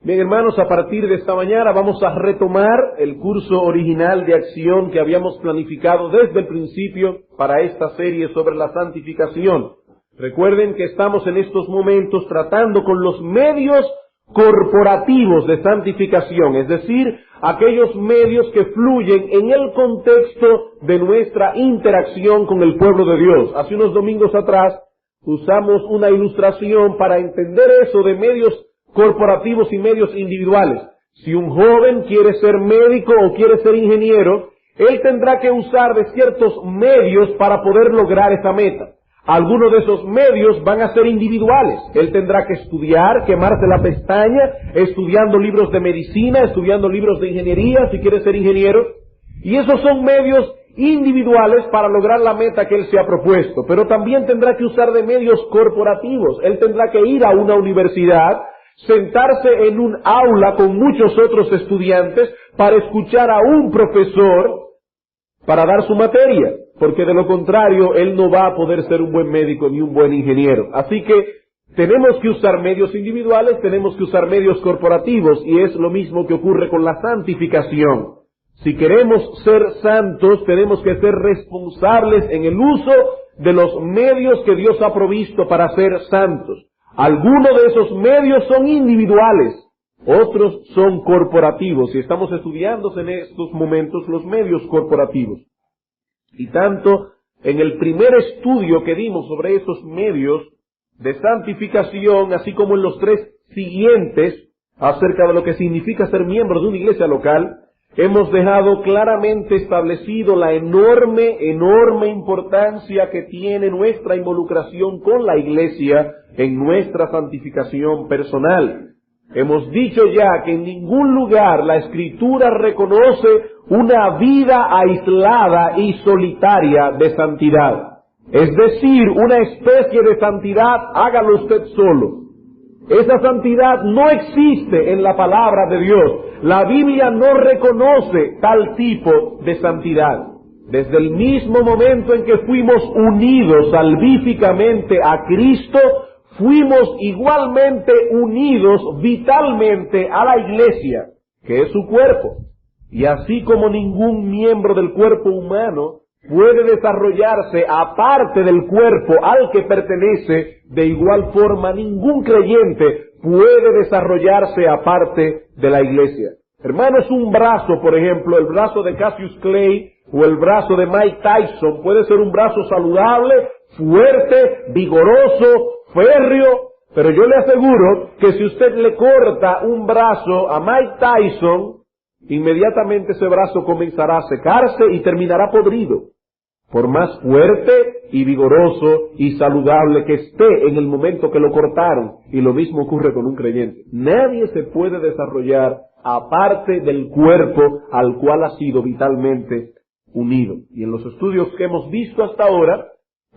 Bien, hermanos, a partir de esta mañana vamos a retomar el curso original de acción que habíamos planificado desde el principio para esta serie sobre la santificación. Recuerden que estamos en estos momentos tratando con los medios corporativos de santificación, es decir, aquellos medios que fluyen en el contexto de nuestra interacción con el pueblo de Dios. Hace unos domingos atrás usamos una ilustración para entender eso de medios corporativos y medios individuales. Si un joven quiere ser médico o quiere ser ingeniero, él tendrá que usar de ciertos medios para poder lograr esa meta. Algunos de esos medios van a ser individuales. Él tendrá que estudiar, quemarse la pestaña, estudiando libros de medicina, estudiando libros de ingeniería, si quiere ser ingeniero. Y esos son medios individuales para lograr la meta que él se ha propuesto. Pero también tendrá que usar de medios corporativos. Él tendrá que ir a una universidad, sentarse en un aula con muchos otros estudiantes para escuchar a un profesor para dar su materia, porque de lo contrario él no va a poder ser un buen médico ni un buen ingeniero. Así que tenemos que usar medios individuales, tenemos que usar medios corporativos, y es lo mismo que ocurre con la santificación. Si queremos ser santos, tenemos que ser responsables en el uso de los medios que Dios ha provisto para ser santos. Algunos de esos medios son individuales, otros son corporativos, y estamos estudiando en estos momentos los medios corporativos. Y tanto en el primer estudio que dimos sobre esos medios de santificación, así como en los tres siguientes, acerca de lo que significa ser miembro de una iglesia local, hemos dejado claramente establecido la enorme importancia que tiene nuestra involucración con la iglesia en nuestra santificación personal. Hemos dicho ya que en ningún lugar la Escritura reconoce una vida aislada y solitaria de santidad. Es decir, una especie de santidad, hágalo usted solo. Esa santidad no existe en la palabra de Dios. La Biblia no reconoce tal tipo de santidad. Desde el mismo momento en que fuimos unidos salvíficamente a Cristo, fuimos igualmente unidos vitalmente a la iglesia, que es su cuerpo. Y así como ningún miembro del cuerpo humano puede desarrollarse aparte del cuerpo al que pertenece, de igual forma ningún creyente puede desarrollarse aparte de la iglesia. Hermanos, un brazo, por ejemplo, el brazo de Cassius Clay o el brazo de Mike Tyson puede ser un brazo saludable, fuerte, vigoroso, férreo, pero yo le aseguro que si usted le corta un brazo a Mike Tyson, inmediatamente ese brazo comenzará a secarse y terminará podrido, por más fuerte y vigoroso y saludable que esté en el momento que lo cortaron. Y lo mismo ocurre con un creyente. Nadie se puede desarrollar aparte del cuerpo al cual ha sido vitalmente unido. Y en los estudios que hemos visto hasta ahora,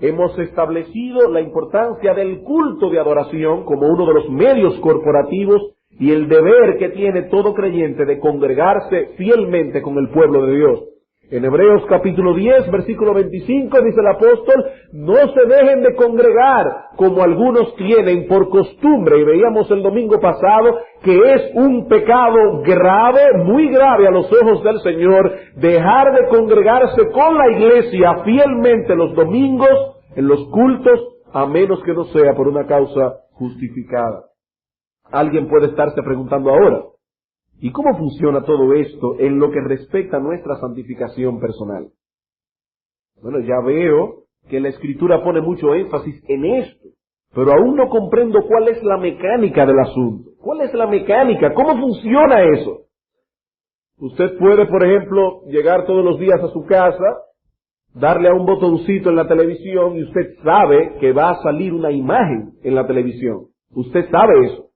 hemos establecido la importancia del culto de adoración como uno de los medios corporativos y el deber que tiene todo creyente de congregarse fielmente con el pueblo de Dios. En Hebreos capítulo 10, versículo 25, dice el apóstol: no se dejen de congregar como algunos tienen por costumbre. Y veíamos el domingo pasado que es un pecado grave, muy grave a los ojos del Señor, dejar de congregarse con la iglesia fielmente los domingos en los cultos, a menos que no sea por una causa justificada. Alguien puede estarse preguntando ahora: ¿y cómo funciona todo esto en lo que respecta a nuestra santificación personal? Bueno, ya veo que la Escritura pone mucho énfasis en esto, pero aún no comprendo cuál es la mecánica del asunto. ¿Cuál es la mecánica? ¿Cómo funciona eso? Usted puede, por ejemplo, llegar todos los días a su casa, darle a un botoncito en la televisión y usted sabe que va a salir una imagen en la televisión. Usted sabe eso.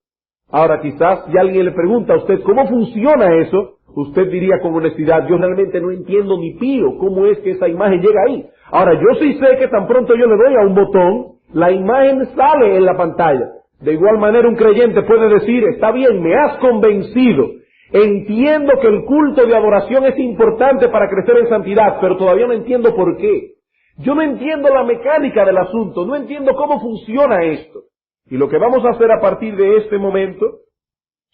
Ahora, quizás si alguien le pregunta a usted cómo funciona eso, usted diría con honestidad: yo realmente no entiendo ni pío cómo es que esa imagen llega ahí. Ahora, yo sí sé que tan pronto yo le doy a un botón, la imagen sale en la pantalla. De igual manera, un creyente puede decir: está bien, me has convencido, entiendo que el culto de adoración es importante para crecer en santidad, pero todavía no entiendo por qué. Yo no entiendo la mecánica del asunto, no entiendo cómo funciona esto. Y lo que vamos a hacer a partir de este momento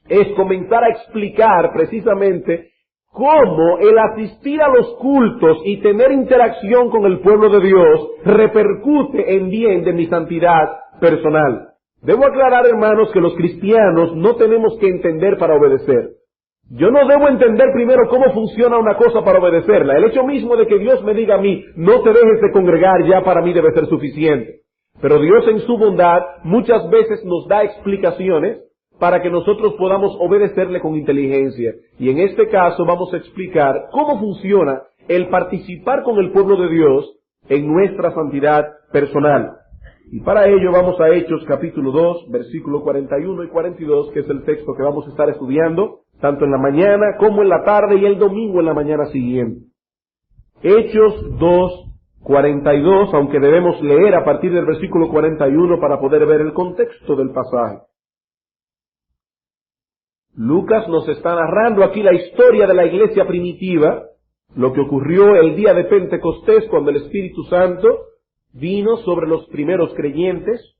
es comenzar a explicar precisamente cómo el asistir a los cultos y tener interacción con el pueblo de Dios repercute en bien de mi santidad personal. Debo aclarar, hermanos, que los cristianos no tenemos que entender para obedecer. Yo no debo entender primero cómo funciona una cosa para obedecerla. El hecho mismo de que Dios me diga a mí, no te dejes de congregar, ya para mí debe ser suficiente. Pero Dios en su bondad muchas veces nos da explicaciones para que nosotros podamos obedecerle con inteligencia. Y en este caso vamos a explicar cómo funciona el participar con el pueblo de Dios en nuestra santidad personal. Y para ello vamos a Hechos capítulo 2, versículos 41 y 42, que es el texto que vamos a estar estudiando, tanto en la mañana como en la tarde y el domingo en la mañana siguiente. Hechos 2, 42, aunque debemos leer a partir del versículo 41 para poder ver el contexto del pasaje. Lucas nos está narrando aquí la historia de la iglesia primitiva, lo que ocurrió el día de Pentecostés cuando el Espíritu Santo vino sobre los primeros creyentes.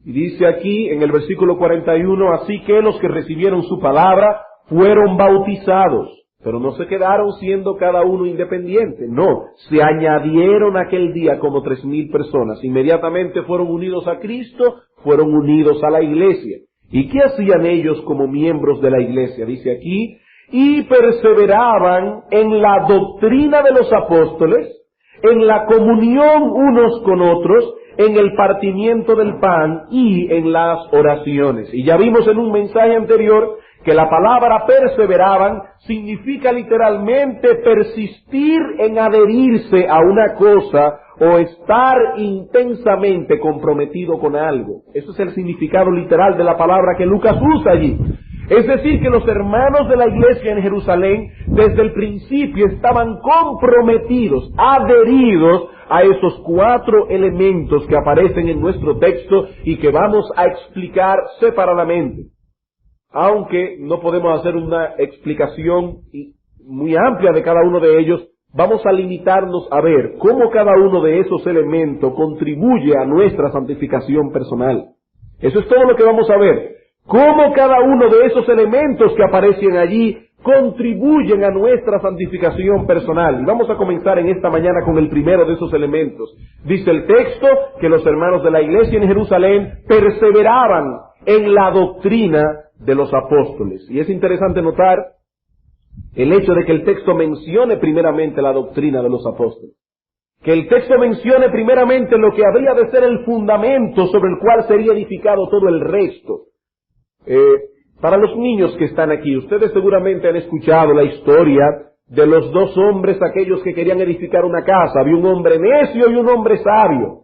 Y dice aquí en el versículo 41, así que los que recibieron su palabra fueron bautizados, pero no se quedaron siendo cada uno independiente, no, se añadieron aquel día como 3,000 personas, inmediatamente fueron unidos a Cristo, fueron unidos a la iglesia. ¿Y qué hacían ellos como miembros de la iglesia? Dice aquí, y perseveraban en la doctrina de los apóstoles, en la comunión unos con otros, en el partimiento del pan y en las oraciones. Y ya vimos en un mensaje anterior que la palabra perseveraban significa literalmente persistir en adherirse a una cosa o estar intensamente comprometido con algo. Eso es el significado literal de la palabra que Lucas usa allí. Es decir, que los hermanos de la iglesia en Jerusalén desde el principio estaban comprometidos, adheridos a esos 4 elementos que aparecen en nuestro texto y que vamos a explicar separadamente. Aunque no podemos hacer una explicación muy amplia de cada uno de ellos, vamos a limitarnos a ver cómo cada uno de esos elementos contribuye a nuestra santificación personal. Eso es todo lo que vamos a ver. Cómo cada uno de esos elementos que aparecen allí contribuyen a nuestra santificación personal. Y vamos a comenzar en esta mañana con el primero de esos elementos. Dice el texto que los hermanos de la iglesia en Jerusalén perseveraban en la doctrina de los apóstoles. Y es interesante notar el hecho de que el texto mencione primeramente la doctrina de los apóstoles. Que el texto mencione primeramente lo que habría de ser el fundamento sobre el cual sería edificado todo el resto. Para los niños que están aquí, ustedes seguramente han escuchado la historia de los 2 hombres, aquellos que querían edificar una casa. Había un hombre necio y un hombre sabio.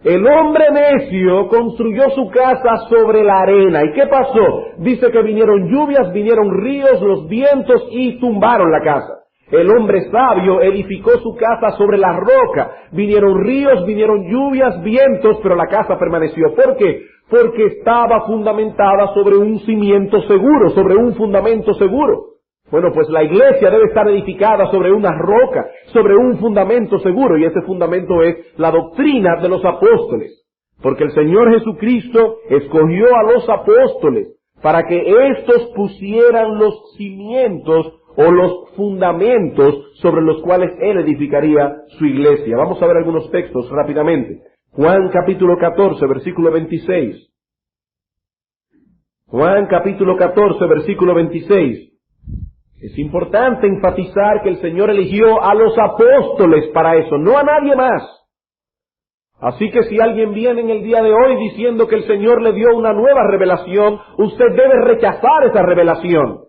El hombre necio construyó su casa sobre la arena. ¿Y qué pasó? Dice que vinieron lluvias, vinieron ríos, los vientos y tumbaron la casa. El hombre sabio edificó su casa sobre la roca. Vinieron ríos, vinieron lluvias, vientos, pero la casa permaneció. ¿Por qué? Porque estaba fundamentada sobre un cimiento seguro, sobre un fundamento seguro. Bueno, pues la iglesia debe estar edificada sobre una roca, sobre un fundamento seguro, y ese fundamento es la doctrina de los apóstoles. Porque el Señor Jesucristo escogió a los apóstoles para que éstos pusieran los cimientos o los fundamentos sobre los cuales Él edificaría su iglesia. Vamos a ver algunos textos rápidamente. Juan capítulo 14, versículo 26. Juan capítulo 14, versículo 26. Es importante enfatizar que el Señor eligió a los apóstoles para eso, no a nadie más. Así que si alguien viene en el día de hoy diciendo que el Señor le dio una nueva revelación, usted debe rechazar esa revelación.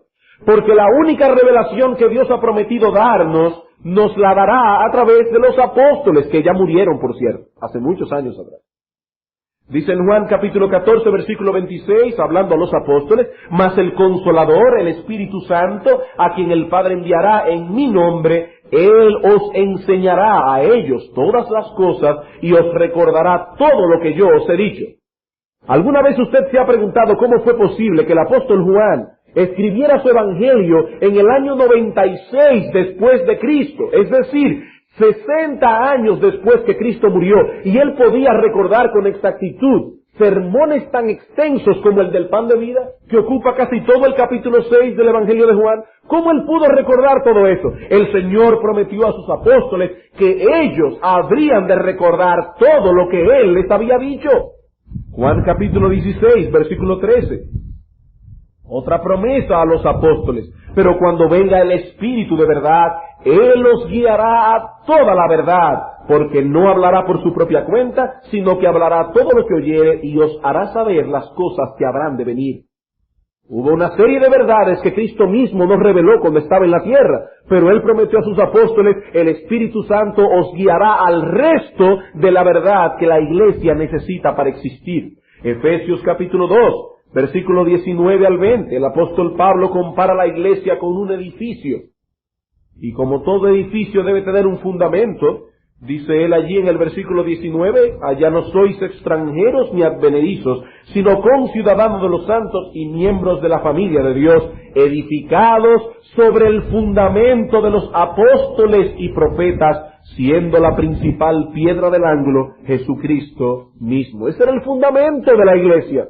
Porque la única revelación que Dios ha prometido darnos, nos la dará a través de los apóstoles, que ya murieron, por cierto, hace muchos años atrás. Dice en Juan capítulo 14, versículo 26, hablando a los apóstoles, mas el Consolador, el Espíritu Santo, a quien el Padre enviará en mi nombre, Él os enseñará a ellos todas las cosas y os recordará todo lo que yo os he dicho. ¿Alguna vez usted se ha preguntado cómo fue posible que el apóstol Juan escribiera su evangelio en el año 96 después de Cristo? Es decir, 60 años después que Cristo murió, y él podía recordar con exactitud sermones tan extensos como el del pan de vida, que ocupa casi todo el capítulo 6 del Evangelio de Juan? ¿Cómo él pudo recordar todo eso? El Señor prometió a sus apóstoles que ellos habrían de recordar todo lo que él les había dicho. Juan capítulo 16, versículo 13. Otra promesa a los apóstoles. Pero cuando venga el Espíritu de verdad, Él los guiará a toda la verdad, porque no hablará por su propia cuenta, sino que hablará todo lo que oyere y os hará saber las cosas que habrán de venir. Hubo una serie de verdades que Cristo mismo nos reveló cuando estaba en la tierra, pero Él prometió a sus apóstoles: el Espíritu Santo os guiará al resto de la verdad que la iglesia necesita para existir. Efesios capítulo 2. Versículo 19 al 20, el apóstol Pablo compara la iglesia con un edificio. Y como todo edificio debe tener un fundamento, dice él allí en el versículo 19, allá no sois extranjeros ni advenedizos, sino conciudadanos de los santos y miembros de la familia de Dios, edificados sobre el fundamento de los apóstoles y profetas, siendo la principal piedra del ángulo Jesucristo mismo. Ese era el fundamento de la iglesia.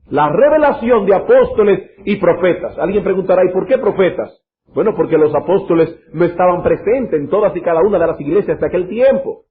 La revelación de apóstoles y profetas. Alguien preguntará: ¿y por qué profetas? Bueno, porque los apóstoles no estaban presentes en todas y cada una de las iglesias de aquel tiempo.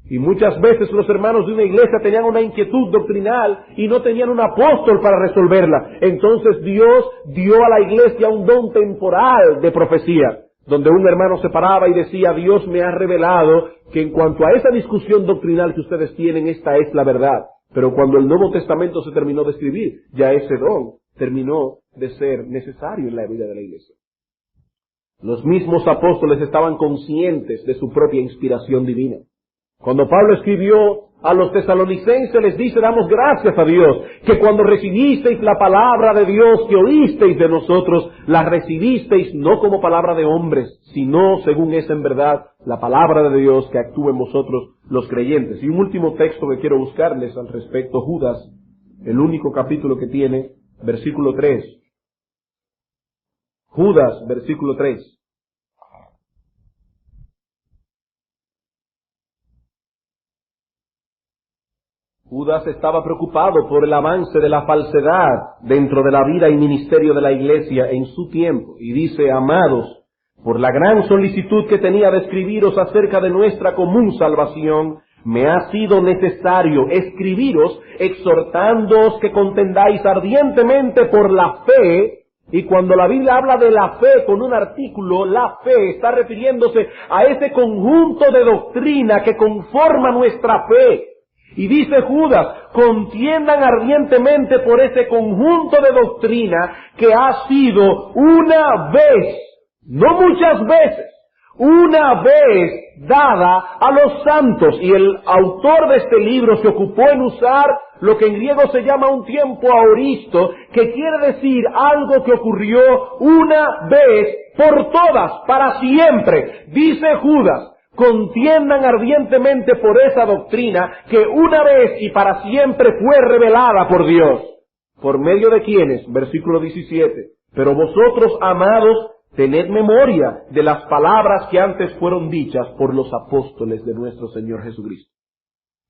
Y muchas veces los hermanos de una iglesia tenían una inquietud doctrinal y no tenían un apóstol para resolverla. Entonces Dios dio a la iglesia un don temporal de profecía, donde un hermano se paraba y decía: Dios me ha revelado que en cuanto a esa discusión doctrinal que ustedes tienen, esta es la verdad. Pero cuando el Nuevo Testamento se terminó de escribir, ya ese don terminó de ser necesario en la vida de la iglesia. Los mismos apóstoles estaban conscientes de su propia inspiración divina. Cuando Pablo escribió a los tesalonicenses, les dice: damos gracias a Dios, que cuando recibisteis la palabra de Dios que oísteis de nosotros, la recibisteis no como palabra de hombres, sino según es en verdad la palabra de Dios que actúa en vosotros los creyentes. Y un último texto que quiero buscarles al respecto: Judas, el único capítulo que tiene, versículo 3. Judas, versículo 3. Judas estaba preocupado por el avance de la falsedad dentro de la vida y ministerio de la iglesia en su tiempo. Y dice: amados, por la gran solicitud que tenía de escribiros acerca de nuestra común salvación, me ha sido necesario escribiros exhortándoos que contendáis ardientemente por la fe. Y cuando la Biblia habla de la fe con un artículo, la fe está refiriéndose a ese conjunto de doctrina que conforma nuestra fe. Y dice Judas: contiendan ardientemente por ese conjunto de doctrina que ha sido una vez, no muchas veces, una vez dada a los santos. Y el autor de este libro se ocupó en usar lo que en griego se llama un tiempo aoristo, que quiere decir algo que ocurrió una vez por todas, para siempre. Dice Judas: contiendan ardientemente por esa doctrina que una vez y para siempre fue revelada por Dios. ¿Por medio de quiénes? Versículo 17. Pero vosotros, amados, tened memoria de las palabras que antes fueron dichas por los apóstoles de nuestro Señor Jesucristo.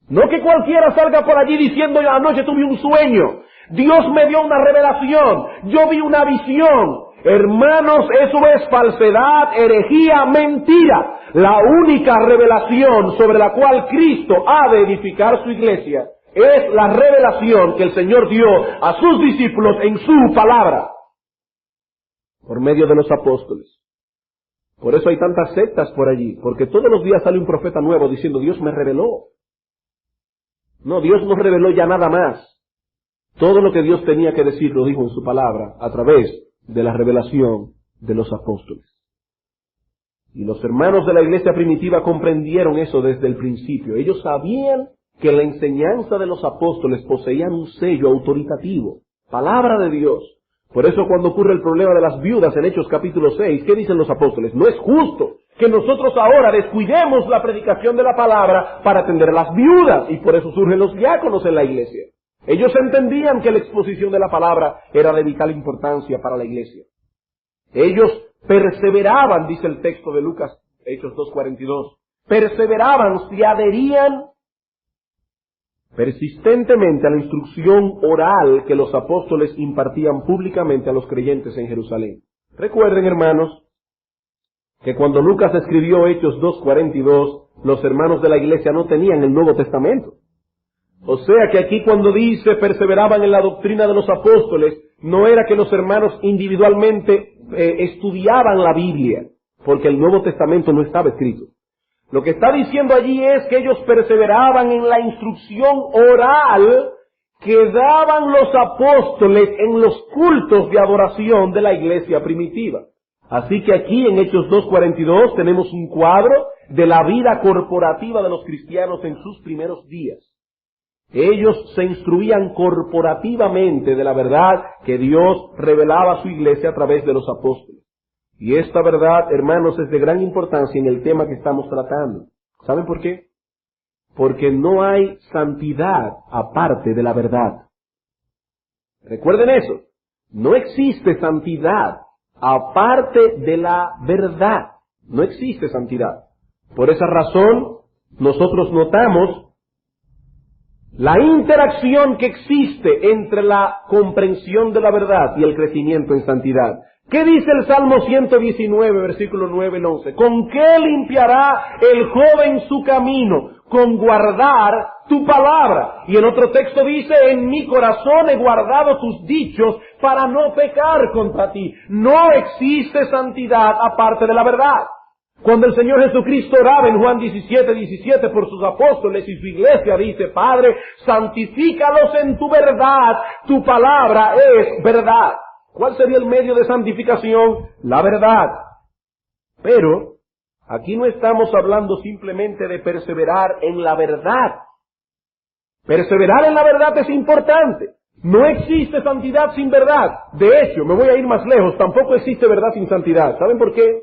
No que cualquiera salga por allí diciendo: anoche tuve un sueño, Dios me dio una revelación, yo vi una visión. Hermanos, eso es falsedad, herejía, mentira. La única revelación sobre la cual Cristo ha de edificar su iglesia es la revelación que el Señor dio a sus discípulos en su palabra, por medio de los apóstoles. Por eso hay tantas sectas por allí, porque todos los días sale un profeta nuevo diciendo: Dios me reveló. No, Dios nos reveló ya nada más. Todo lo que Dios tenía que decir lo dijo en su palabra a través de la revelación de los apóstoles. Y los hermanos de la iglesia primitiva comprendieron eso desde el principio. Ellos sabían que la enseñanza de los apóstoles poseía un sello autoritativo, palabra de Dios. Por eso cuando ocurre el problema de las viudas en Hechos capítulo 6, ¿qué dicen los apóstoles? No es justo que nosotros ahora descuidemos la predicación de la palabra para atender a las viudas, y por eso surgen los diáconos en la iglesia. Ellos entendían que la exposición de la palabra era de vital importancia para la iglesia. Ellos perseveraban, dice el texto de Lucas, Hechos 2:42, perseveraban, se adherían persistentemente a la instrucción oral que los apóstoles impartían públicamente a los creyentes en Jerusalén. Recuerden, hermanos, que cuando Lucas escribió Hechos 2:42, los hermanos de la iglesia no tenían el Nuevo Testamento. O sea que aquí cuando dice perseveraban en la doctrina de los apóstoles, no era que los hermanos individualmente estudiaban la Biblia, porque el Nuevo Testamento no estaba escrito. Lo que está diciendo allí es que ellos perseveraban en la instrucción oral que daban los apóstoles en los cultos de adoración de la iglesia primitiva. Así que aquí en Hechos 2:42 tenemos un cuadro de la vida corporativa de los cristianos en sus primeros días. Ellos se instruían corporativamente de la verdad que Dios revelaba a su iglesia a través de los apóstoles. Y esta verdad, hermanos, es de gran importancia en el tema que estamos tratando. ¿Saben por qué? Porque no hay santidad aparte de la verdad. Recuerden eso. No existe santidad aparte de la verdad. No existe santidad. Por esa razón, nosotros notamos la interacción que existe entre la comprensión de la verdad y el crecimiento en santidad. ¿Qué dice el Salmo 119, versículos 9 y 11? ¿Con qué limpiará el joven su camino? Con guardar tu palabra. Y en otro texto dice, en mi corazón he guardado tus dichos para no pecar contra ti. No existe santidad aparte de la verdad. Cuando el Señor Jesucristo oraba en Juan 17:17 por sus apóstoles y su iglesia, dice, Padre, santifícalos en tu verdad, tu palabra es verdad. ¿Cuál sería el medio de santificación? La verdad. Pero aquí no estamos hablando simplemente de perseverar en la verdad. Perseverar en la verdad es importante. No existe santidad sin verdad. De hecho, me voy a ir más lejos, tampoco existe verdad sin santidad. ¿Saben por qué?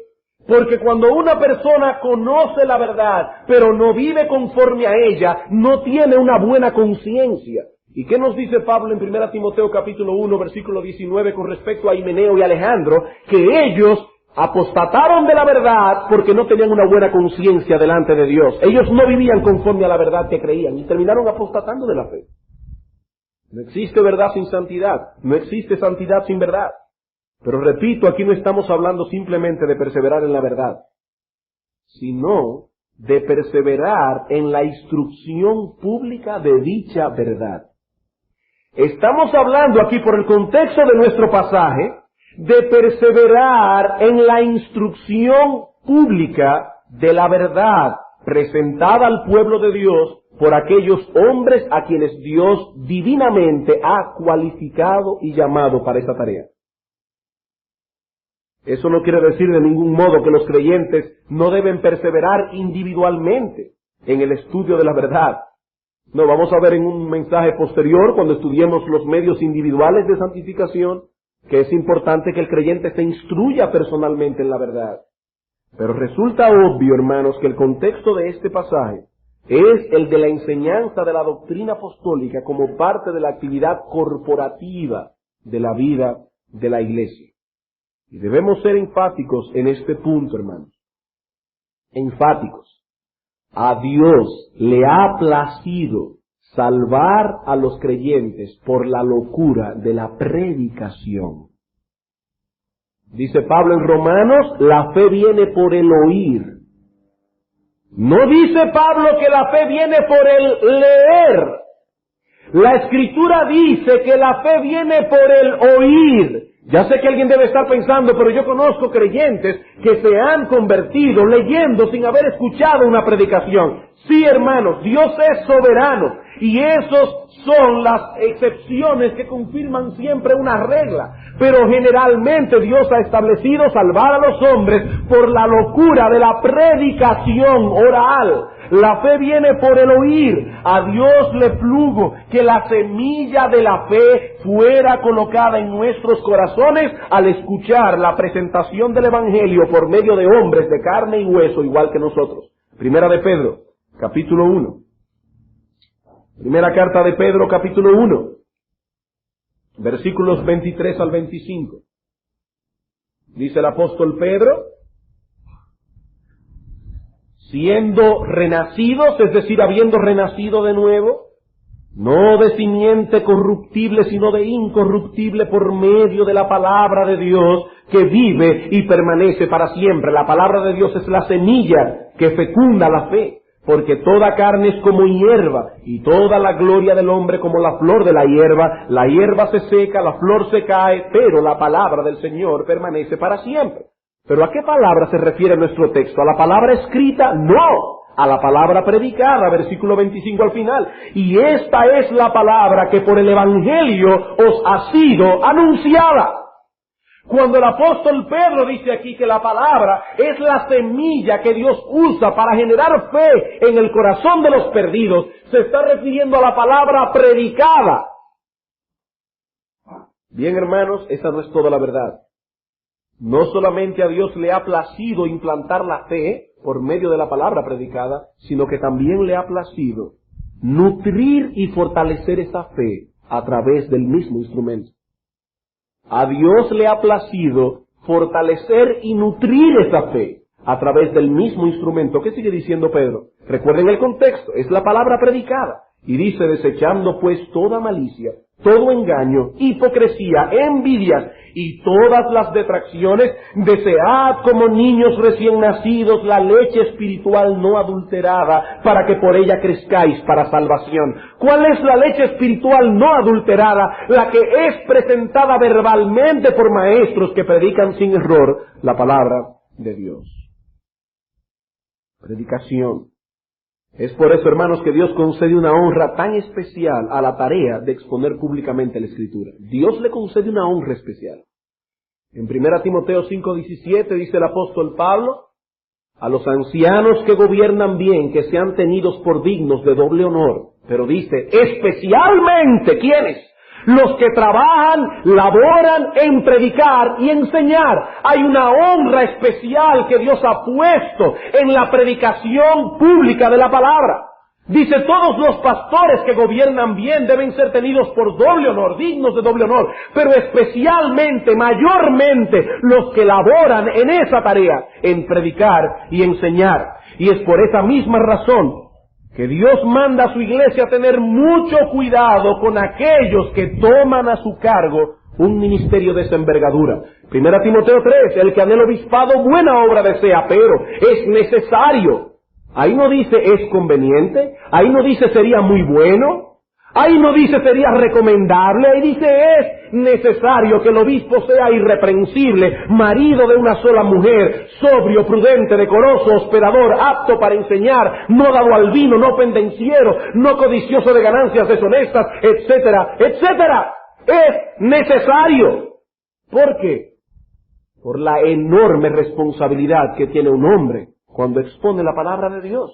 Porque cuando una persona conoce la verdad, pero no vive conforme a ella, no tiene una buena conciencia. ¿Y qué nos dice Pablo en 1 Timoteo capítulo 1, versículo 19 con respecto a Himeneo y Alejandro? Que ellos apostataron de la verdad porque no tenían una buena conciencia delante de Dios. Ellos no vivían conforme a la verdad que creían y terminaron apostatando de la fe. No existe verdad sin santidad. No existe santidad sin verdad. Pero repito, aquí no estamos hablando simplemente de perseverar en la verdad, sino de perseverar en la instrucción pública de dicha verdad. Estamos hablando aquí, por el contexto de nuestro pasaje, de perseverar en la instrucción pública de la verdad presentada al pueblo de Dios por aquellos hombres a quienes Dios divinamente ha cualificado y llamado para esa tarea. Eso no quiere decir de ningún modo que los creyentes no deben perseverar individualmente en el estudio de la verdad. No, vamos a ver en un mensaje posterior, cuando estudiemos los medios individuales de santificación, que es importante que el creyente se instruya personalmente en la verdad. Pero resulta obvio, hermanos, que el contexto de este pasaje es el de la enseñanza de la doctrina apostólica como parte de la actividad corporativa de la vida de la iglesia. Y debemos ser enfáticos en este punto, hermanos. Enfáticos. A Dios le ha placido salvar a los creyentes por la locura de la predicación. Dice Pablo en Romanos, la fe viene por el oír. No dice Pablo que la fe viene por el leer. La Escritura dice que la fe viene por el oír. Ya sé que alguien debe estar pensando, pero yo conozco creyentes que se han convertido leyendo sin haber escuchado una predicación. Sí, hermanos, Dios es soberano y esos son las excepciones que confirman siempre una regla. Pero generalmente Dios ha establecido salvar a los hombres por la locura de la predicación oral. La fe viene por el oír. A Dios le plugo que la semilla de la fe fuera colocada en nuestros corazones al escuchar la presentación del Evangelio por medio de hombres de carne y hueso igual que nosotros. Primera de Pedro, capítulo 1. Primera carta de Pedro, capítulo 1, versículos 23 al 25. Dice el apóstol Pedro, siendo renacidos, es decir, habiendo renacido de nuevo, no de simiente corruptible, sino de incorruptible por medio de la palabra de Dios que vive y permanece para siempre. La palabra de Dios es la semilla que fecunda la fe, porque toda carne es como hierba y toda la gloria del hombre como la flor de la hierba. La hierba se seca, la flor se cae, pero la palabra del Señor permanece para siempre. ¿Pero a qué palabra se refiere nuestro texto? ¿A la palabra escrita? No. A la palabra predicada, versículo 25 al final. Y esta es la palabra que por el Evangelio os ha sido anunciada. Cuando el apóstol Pedro dice aquí que la palabra es la semilla que Dios usa para generar fe en el corazón de los perdidos, se está refiriendo a la palabra predicada. Bien, hermanos, esa no es toda la verdad. No solamente a Dios le ha placido implantar la fe por medio de la palabra predicada, sino que también le ha placido nutrir y fortalecer esa fe a través del mismo instrumento. A Dios le ha placido fortalecer y nutrir esa fe a través del mismo instrumento. ¿Qué sigue diciendo Pedro? Recuerden el contexto, es la palabra predicada. Y dice, desechando pues toda malicia, todo engaño, hipocresía, envidias y todas las detracciones, desead como niños recién nacidos la leche espiritual no adulterada, para que por ella crezcáis para salvación. ¿Cuál es la leche espiritual no adulterada? La que es presentada verbalmente por maestros que predican sin error la palabra de Dios. Predicación. Es por eso, hermanos, que Dios concede una honra tan especial a la tarea de exponer públicamente la Escritura. Dios le concede una honra especial. En 1 Timoteo 5:17 dice el apóstol Pablo, a los ancianos que gobiernan bien, que sean tenidos por dignos de doble honor. Pero dice, especialmente, ¿quiénes? Los que trabajan, laboran en predicar y enseñar. Hay una honra especial que Dios ha puesto en la predicación pública de la palabra. Dice, todos los pastores que gobiernan bien deben ser tenidos por doble honor, dignos de doble honor, pero especialmente, mayormente, los que laboran en esa tarea, en predicar y enseñar. Y es por esa misma razón que Dios manda a su iglesia a tener mucho cuidado con aquellos que toman a su cargo un ministerio de esa envergadura. 1 Timoteo 3, el que anhela obispado buena obra desea, pero es necesario. Ahí no dice es conveniente, ahí no dice sería muy bueno, ahí no dice sería recomendable, ahí dice es necesario que el obispo sea irreprensible, marido de una sola mujer, sobrio, prudente, decoroso, hospedador, apto para enseñar, no dado al vino, no pendenciero, no codicioso de ganancias deshonestas, etcétera, etcétera. Es necesario. ¿Por qué? Por la enorme responsabilidad que tiene un hombre cuando expone la palabra de Dios.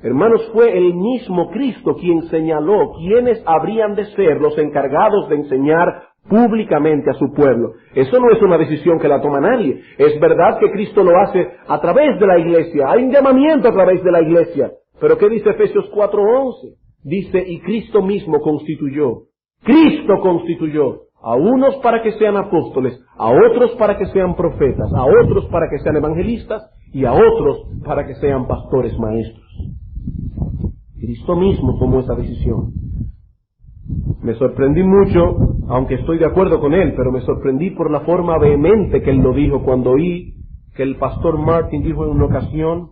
Hermanos, fue el mismo Cristo quien señaló quiénes habrían de ser los encargados de enseñar públicamente a su pueblo. Eso no es una decisión que la toma nadie. Es verdad que Cristo lo hace a través de la iglesia. Hay un llamamiento a través de la iglesia. Pero ¿qué dice Efesios 4:11? Dice, y Cristo mismo constituyó a unos para que sean apóstoles, a otros para que sean profetas, a otros para que sean evangelistas y a otros para que sean pastores maestros. Cristo mismo tomó esa decisión. Me sorprendí mucho, aunque estoy de acuerdo con él, pero me sorprendí por la forma vehemente que él lo dijo cuando oí que el pastor Martin dijo en una ocasión,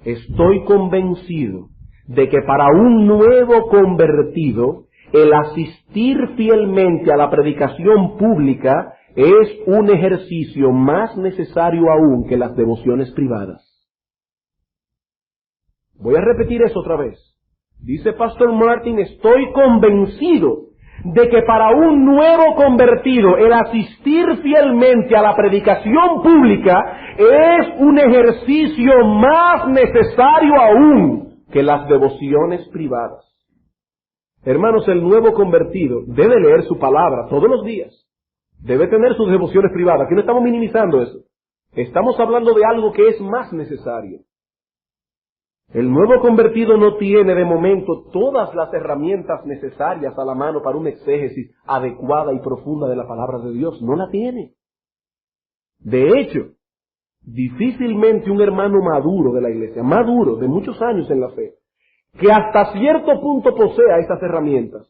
estoy convencido de que para un nuevo convertido, el asistir fielmente a la predicación pública es un ejercicio más necesario aún que las devociones privadas. Voy a repetir eso otra vez. Dice Pastor Martin, estoy convencido de que para un nuevo convertido el asistir fielmente a la predicación pública es un ejercicio más necesario aún que las devociones privadas. Hermanos, el nuevo convertido debe leer su palabra todos los días. Debe tener sus devociones privadas. Aquí no estamos minimizando eso. Estamos hablando de algo que es más necesario. El nuevo convertido no tiene de momento todas las herramientas necesarias a la mano para una exégesis adecuada y profunda de la palabra de Dios. No la tiene. De hecho, difícilmente un hermano maduro de la iglesia, maduro, de muchos años en la fe, que hasta cierto punto posea esas herramientas.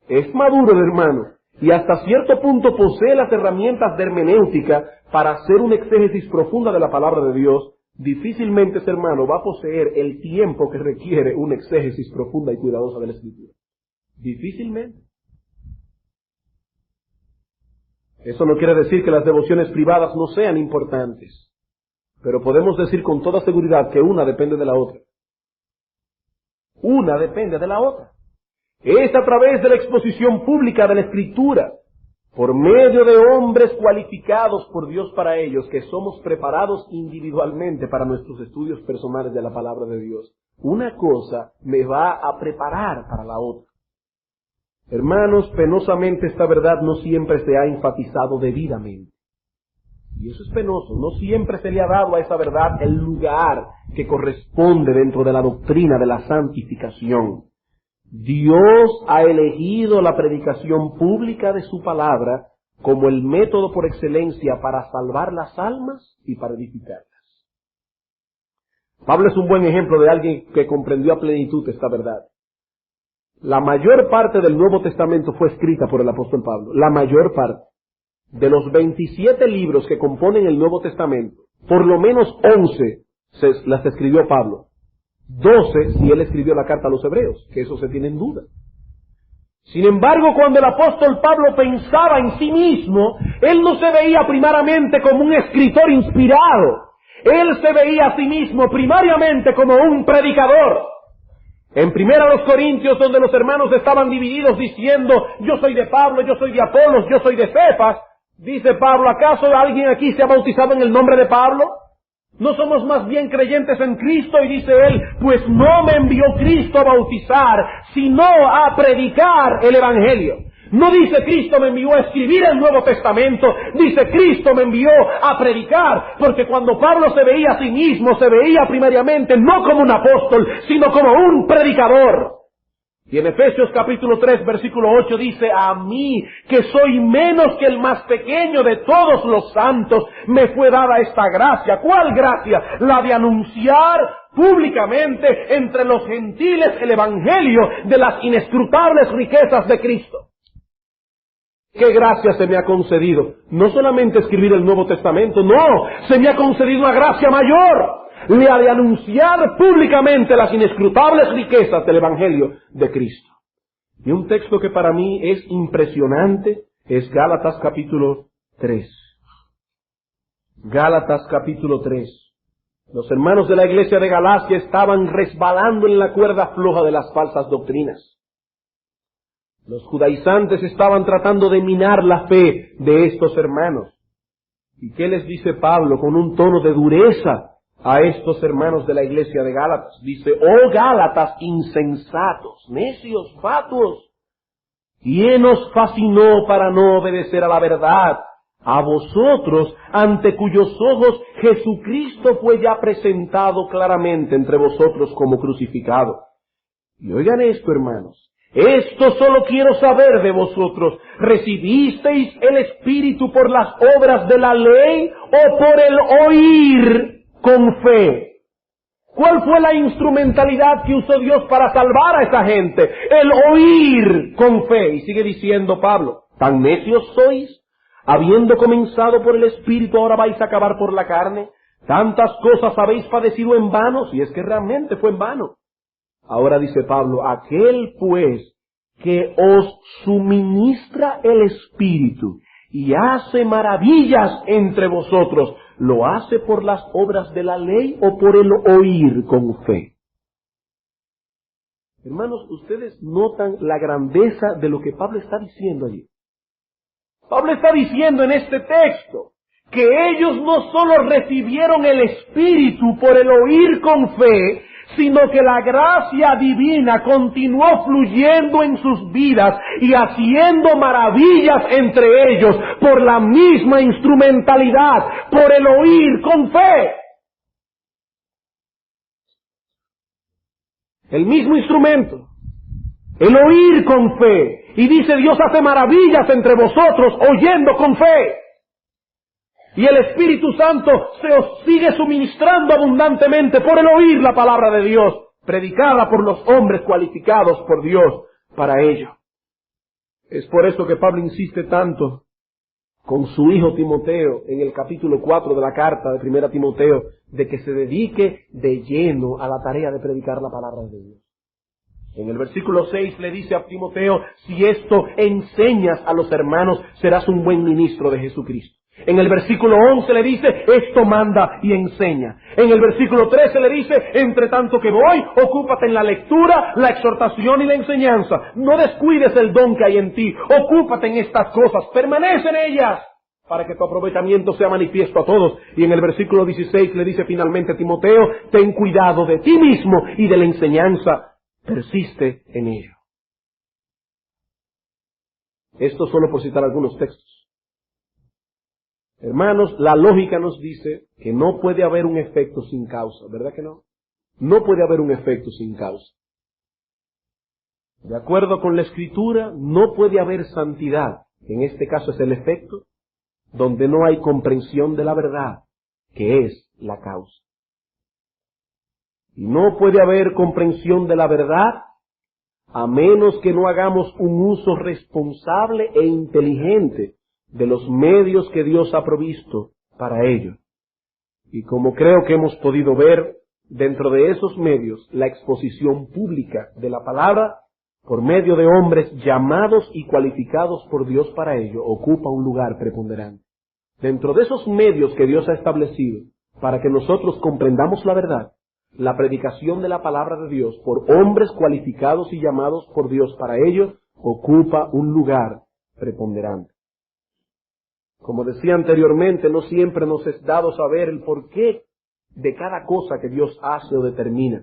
Es maduro el hermano y hasta cierto punto posee las herramientas de hermenéutica para hacer una exégesis profunda de la palabra de Dios. Difícilmente ese hermano va a poseer el tiempo que requiere una exégesis profunda y cuidadosa de la Escritura. Difícilmente. Eso no quiere decir que las devociones privadas no sean importantes, pero podemos decir con toda seguridad que una depende de la otra. Una depende de la otra. Es a través de la exposición pública de la Escritura, por medio de hombres cualificados por Dios para ellos, que somos preparados individualmente para nuestros estudios personales de la palabra de Dios. Una cosa me va a preparar para la otra. Hermanos, penosamente esta verdad no siempre se ha enfatizado debidamente. Y eso es penoso. No siempre se le ha dado a esa verdad el lugar que corresponde dentro de la doctrina de la santificación. Dios ha elegido la predicación pública de su palabra como el método por excelencia para salvar las almas y para edificarlas. Pablo es un buen ejemplo de alguien que comprendió a plenitud esta verdad. La mayor parte del Nuevo Testamento fue escrita por el apóstol Pablo. La mayor parte. De los 27 libros que componen el Nuevo Testamento, por lo menos 11 las escribió Pablo. 12 si él escribió la carta a los hebreos, que eso se tiene en duda. Sin embargo, cuando el apóstol Pablo pensaba en sí mismo, él no se veía primariamente como un escritor inspirado. Él se veía a sí mismo primariamente como un predicador. En 1 Corintios, donde los hermanos estaban divididos diciendo, yo soy de Pablo, yo soy de Apolos, yo soy de Cefas, dice Pablo, ¿acaso alguien aquí se ha bautizado en el nombre de Pablo? ¿No somos más bien creyentes en Cristo? Y dice él, pues no me envió Cristo a bautizar, sino a predicar el Evangelio. No dice Cristo me envió a escribir el Nuevo Testamento, dice Cristo me envió a predicar, porque cuando Pablo se veía a sí mismo, se veía primariamente no como un apóstol, sino como un predicador. Y en Efesios capítulo 3, versículo 8 dice, a mí, que soy menos que el más pequeño de todos los santos, me fue dada esta gracia. ¿Cuál gracia? La de anunciar públicamente entre los gentiles el Evangelio de las inescrutables riquezas de Cristo. ¿Qué gracia se me ha concedido? No solamente escribir el Nuevo Testamento, no, se me ha concedido una gracia mayor. La de anunciar públicamente las inescrutables riquezas del Evangelio de Cristo. Y un texto que para mí es impresionante es Gálatas capítulo 3. Gálatas capítulo 3. Los hermanos de la iglesia de Galacia estaban resbalando en la cuerda floja de las falsas doctrinas. Los judaizantes estaban tratando de minar la fe de estos hermanos. ¿Y qué les dice Pablo con un tono de dureza a estos hermanos de la iglesia de Gálatas? Dice, oh Gálatas insensatos, necios, fatuos, ¿quién os fascinó para no obedecer a la verdad? A vosotros, ante cuyos ojos Jesucristo fue ya presentado claramente entre vosotros como crucificado. Y oigan esto, hermanos, esto solo quiero saber de vosotros, ¿recibisteis el Espíritu por las obras de la ley o por el oír con fe? ¿Cuál fue la instrumentalidad que usó Dios para salvar a esa gente? El oír con fe. Y sigue diciendo Pablo, ¿tan necios sois? Habiendo comenzado por el Espíritu, ahora vais a acabar por la carne. Tantas cosas habéis padecido en vano, si es que realmente fue en vano. Ahora dice Pablo, aquel pues que os suministra el Espíritu y hace maravillas entre vosotros, ¿lo hace por las obras de la ley o por el oír con fe? Hermanos, ustedes notan la grandeza de lo que Pablo está diciendo allí. Pablo está diciendo en este texto que ellos no solo recibieron el Espíritu por el oír con fe, sino que la gracia divina continuó fluyendo en sus vidas y haciendo maravillas entre ellos por la misma instrumentalidad, por el oír con fe. El mismo instrumento, el oír con fe. Y dice, Dios hace maravillas entre vosotros oyendo con fe. Y el Espíritu Santo se os sigue suministrando abundantemente por el oír la palabra de Dios, predicada por los hombres cualificados por Dios para ello. Es por eso que Pablo insiste tanto con su hijo Timoteo en el capítulo 4 de la carta de 1 Timoteo, de que se dedique de lleno a la tarea de predicar la palabra de Dios. En el versículo 6 le dice a Timoteo, si esto enseñas a los hermanos, serás un buen ministro de Jesucristo. En el versículo 11 le dice, esto manda y enseña. En el versículo 13 le dice, entre tanto que voy, ocúpate en la lectura, la exhortación y la enseñanza. No descuides el don que hay en ti, ocúpate en estas cosas, permanece en ellas, para que tu aprovechamiento sea manifiesto a todos. Y en el versículo 16 le dice finalmente a Timoteo, ten cuidado de ti mismo y de la enseñanza, persiste en ello. Esto solo por citar algunos textos. Hermanos, la lógica nos dice que no puede haber un efecto sin causa, ¿verdad que no? No puede haber un efecto sin causa. De acuerdo con la Escritura, no puede haber santidad, en este caso es el efecto, donde no hay comprensión de la verdad, que es la causa. Y no puede haber comprensión de la verdad a menos que no hagamos un uso responsable e inteligente de los medios que Dios ha provisto para ello. Y como creo que hemos podido ver, dentro de esos medios, la exposición pública de la palabra, por medio de hombres llamados y cualificados por Dios para ello, ocupa un lugar preponderante. Dentro de esos medios que Dios ha establecido, para que nosotros comprendamos la verdad, la predicación de la palabra de Dios por hombres cualificados y llamados por Dios para ello, ocupa un lugar preponderante. Como decía anteriormente, no siempre nos es dado saber el porqué de cada cosa que Dios hace o determina.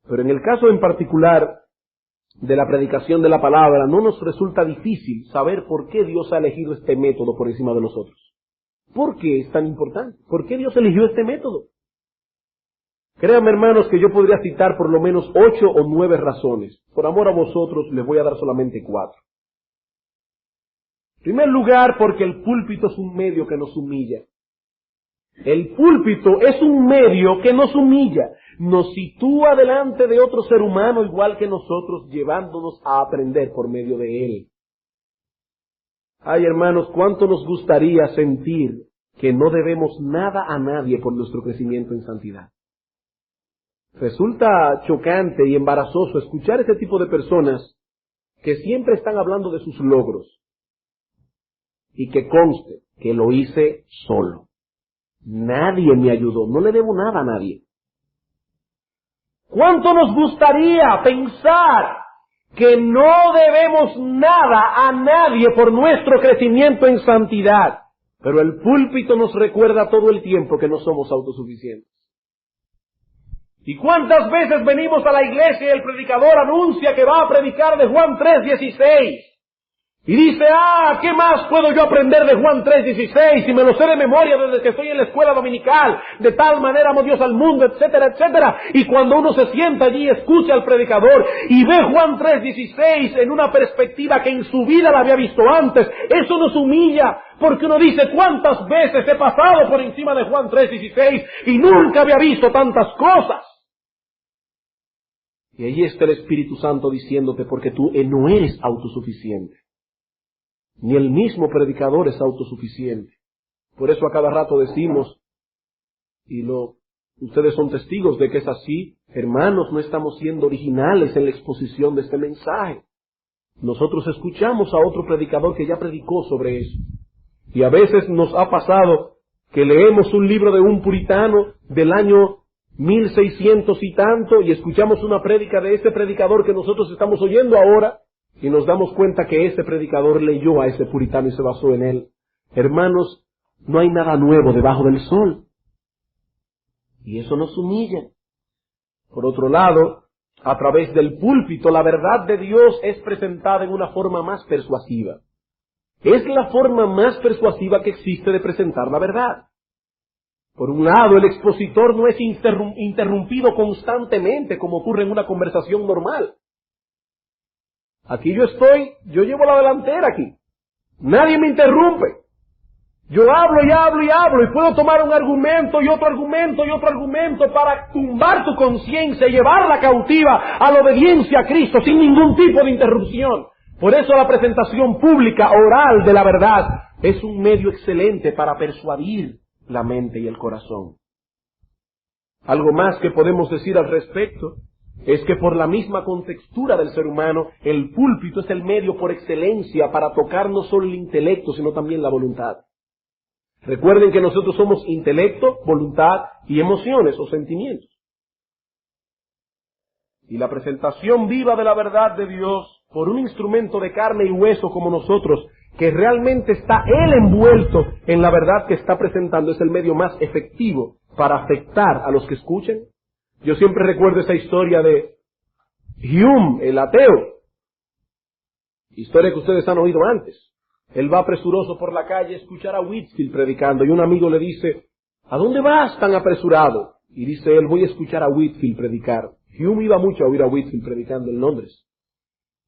Pero en el caso en particular de la predicación de la palabra, no nos resulta difícil saber por qué Dios ha elegido este método por encima de los otros. ¿Por qué es tan importante? ¿Por qué Dios eligió este método? Créanme, hermanos, que yo podría citar por lo menos 8 o 9 razones. Por amor a vosotros les voy a dar solamente 4. En primer lugar, porque el púlpito es un medio que nos humilla. El púlpito es un medio que nos humilla, nos sitúa delante de otro ser humano igual que nosotros, llevándonos a aprender por medio de él. Ay, hermanos, cuánto nos gustaría sentir que no debemos nada a nadie por nuestro crecimiento en santidad. Resulta chocante y embarazoso escuchar ese tipo de personas que siempre están hablando de sus logros. Y que conste que lo hice solo. Nadie me ayudó, no le debo nada a nadie. ¿Cuánto nos gustaría pensar que no debemos nada a nadie por nuestro crecimiento en santidad? Pero el púlpito nos recuerda todo el tiempo que no somos autosuficientes. ¿Y cuántas veces venimos a la iglesia y el predicador anuncia que va a predicar de Juan 3:16? Y dice, ¿qué más puedo yo aprender de Juan 3:16 si me lo sé de memoria desde que estoy en la escuela dominical? De tal manera amó Dios al mundo, etcétera, etcétera. Y cuando uno se sienta allí, escucha al predicador y ve Juan 3:16 en una perspectiva que en su vida la había visto antes, eso nos humilla, porque uno dice, ¿cuántas veces he pasado por encima de Juan 3:16 y nunca había visto tantas cosas? Y ahí está el Espíritu Santo diciéndote, porque tú no eres autosuficiente. Ni el mismo predicador es autosuficiente. Por eso a cada rato decimos, ustedes son testigos de que es así, hermanos, no estamos siendo originales en la exposición de este mensaje. Nosotros escuchamos a otro predicador que ya predicó sobre eso. Y a veces nos ha pasado que leemos un libro de un puritano del año 1600 y tanto y escuchamos una prédica de ese predicador que nosotros estamos oyendo ahora, y nos damos cuenta que ese predicador leyó a ese puritano y se basó en él. Hermanos, no hay nada nuevo debajo del sol. Y eso nos humilla. Por otro lado, a través del púlpito, la verdad de Dios es presentada en una forma más persuasiva. Es la forma más persuasiva que existe de presentar la verdad. Por un lado, el expositor no es interrumpido constantemente como ocurre en una conversación normal. Aquí yo llevo la delantera aquí. Nadie me interrumpe. Yo hablo y hablo y hablo y puedo tomar un argumento y otro argumento y otro argumento para tumbar tu conciencia y llevarla cautiva a la obediencia a Cristo sin ningún tipo de interrupción. Por eso la presentación pública, oral de la verdad, es un medio excelente para persuadir la mente y el corazón. Algo más que podemos decir al respecto es que por la misma contextura del ser humano, el púlpito es el medio por excelencia para tocar no solo el intelecto, sino también la voluntad. Recuerden que nosotros somos intelecto, voluntad y emociones o sentimientos. Y la presentación viva de la verdad de Dios por un instrumento de carne y hueso como nosotros, que realmente está Él envuelto en la verdad que está presentando, es el medio más efectivo para afectar a los que escuchen. Yo siempre recuerdo esa historia de Hume, el ateo. Historia que ustedes han oído antes. Él va presuroso por la calle a escuchar a Whitefield predicando y un amigo le dice, ¿a dónde vas tan apresurado? Y dice él, voy a escuchar a Whitefield predicar. Hume iba mucho a oír a Whitefield predicando en Londres.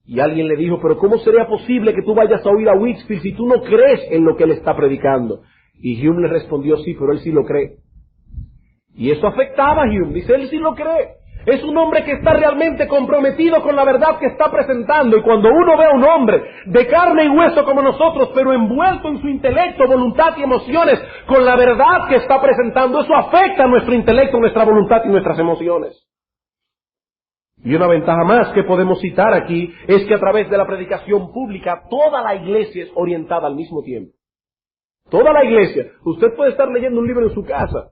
Y alguien le dijo, pero ¿cómo sería posible que tú vayas a oír a Whitefield si tú no crees en lo que él está predicando? Y Hume le respondió, sí, pero él sí lo cree. Y eso afectaba a Hume, dice, él sí lo cree. Es un hombre que está realmente comprometido con la verdad que está presentando. Y cuando uno ve a un hombre de carne y hueso como nosotros, pero envuelto en su intelecto, voluntad y emociones, con la verdad que está presentando, eso afecta a nuestro intelecto, nuestra voluntad y nuestras emociones. Y una ventaja más que podemos citar aquí es que a través de la predicación pública, toda la iglesia es orientada al mismo tiempo. Toda la iglesia. Usted puede estar leyendo un libro en su casa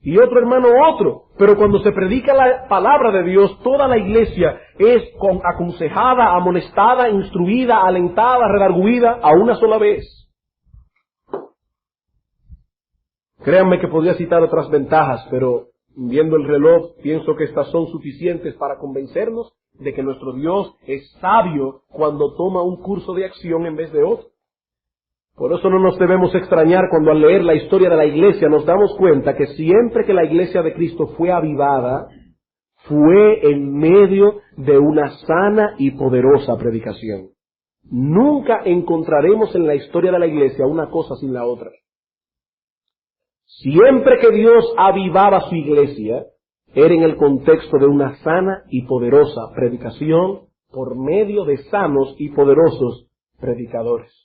y otro hermano otro, pero cuando se predica la palabra de Dios, toda la iglesia es aconsejada, amonestada, instruida, alentada, redarguida a una sola vez. Créanme que podría citar otras ventajas, pero viendo el reloj, pienso que estas son suficientes para convencernos de que nuestro Dios es sabio cuando toma un curso de acción en vez de otro. Por eso no nos debemos extrañar cuando al leer la historia de la iglesia nos damos cuenta que siempre que la iglesia de Cristo fue avivada, fue en medio de una sana y poderosa predicación. Nunca encontraremos en la historia de la iglesia una cosa sin la otra. Siempre que Dios avivaba su iglesia, era en el contexto de una sana y poderosa predicación por medio de sanos y poderosos predicadores.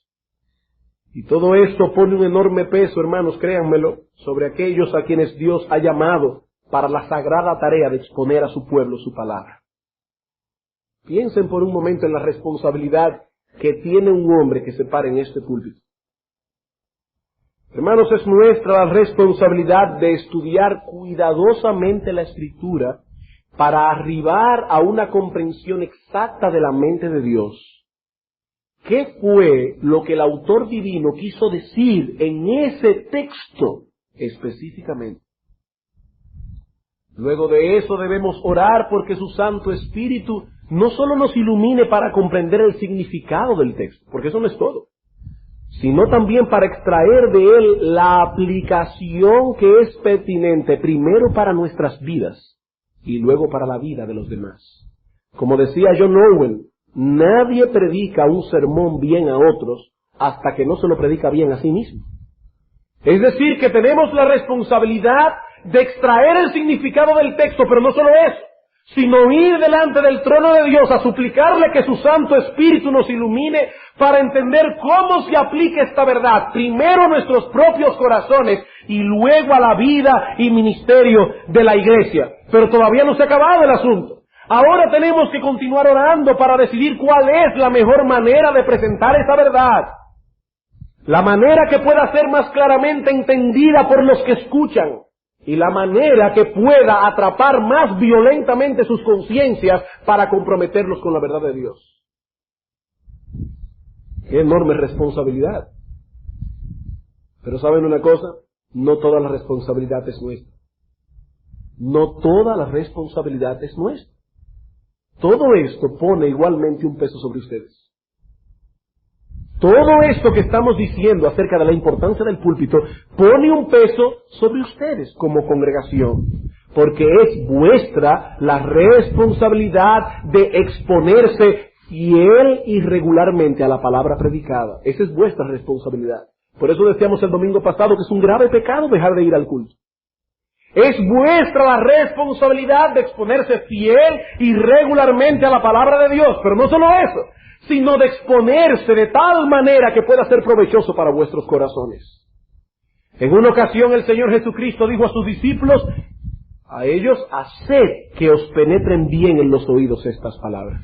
Y todo esto pone un enorme peso, hermanos, créanmelo, sobre aquellos a quienes Dios ha llamado para la sagrada tarea de exponer a su pueblo su palabra. Piensen por un momento en la responsabilidad que tiene un hombre que se para en este púlpito. Hermanos, es nuestra la responsabilidad de estudiar cuidadosamente la Escritura para arribar a una comprensión exacta de la mente de Dios. ¿Qué fue lo que el autor divino quiso decir en ese texto específicamente? Luego de eso debemos orar porque su Santo Espíritu no solo nos ilumine para comprender el significado del texto, porque eso no es todo, sino también para extraer de él la aplicación que es pertinente primero para nuestras vidas y luego para la vida de los demás. Como decía John Owen, nadie predica un sermón bien a otros hasta que no se lo predica bien a sí mismo. Es decir, que tenemos la responsabilidad de extraer el significado del texto, pero no solo eso, sino ir delante del trono de Dios a suplicarle que su Santo Espíritu nos ilumine para entender cómo se aplica esta verdad, primero a nuestros propios corazones y luego a la vida y ministerio de la iglesia. Pero todavía no se ha acabado el asunto. Ahora tenemos que continuar orando para decidir cuál es la mejor manera de presentar esa verdad. La manera que pueda ser más claramente entendida por los que escuchan. Y la manera que pueda atrapar más violentamente sus conciencias para comprometerlos con la verdad de Dios. Qué enorme responsabilidad. Pero ¿saben una cosa? No toda la responsabilidad es nuestra. No toda la responsabilidad es nuestra. Todo esto pone igualmente un peso sobre ustedes. Todo esto que estamos diciendo acerca de la importancia del púlpito pone un peso sobre ustedes como congregación, porque es vuestra la responsabilidad de exponerse fiel y regularmente a la palabra predicada. Esa es vuestra responsabilidad. Por eso decíamos el domingo pasado que es un grave pecado dejar de ir al culto. Es vuestra la responsabilidad de exponerse fiel y regularmente a la palabra de Dios, pero no solo eso, sino de exponerse de tal manera que pueda ser provechoso para vuestros corazones. En una ocasión el Señor Jesucristo dijo a sus discípulos, a ellos, haced que os penetren bien en los oídos estas palabras.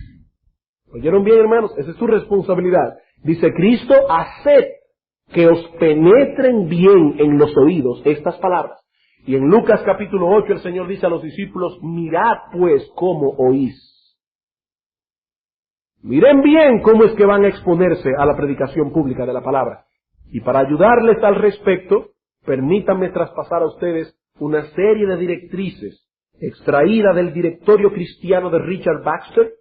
¿Oyeron bien, hermanos? Esa es tu responsabilidad. Dice Cristo, haced que os penetren bien en los oídos estas palabras. Y en Lucas capítulo 8 el Señor dice a los discípulos, mirad pues cómo oís. Miren bien cómo es que van a exponerse a la predicación pública de la palabra. Y para ayudarles al respecto, permítanme traspasar a ustedes una serie de directrices extraída del Directorio Cristiano de Richard Baxter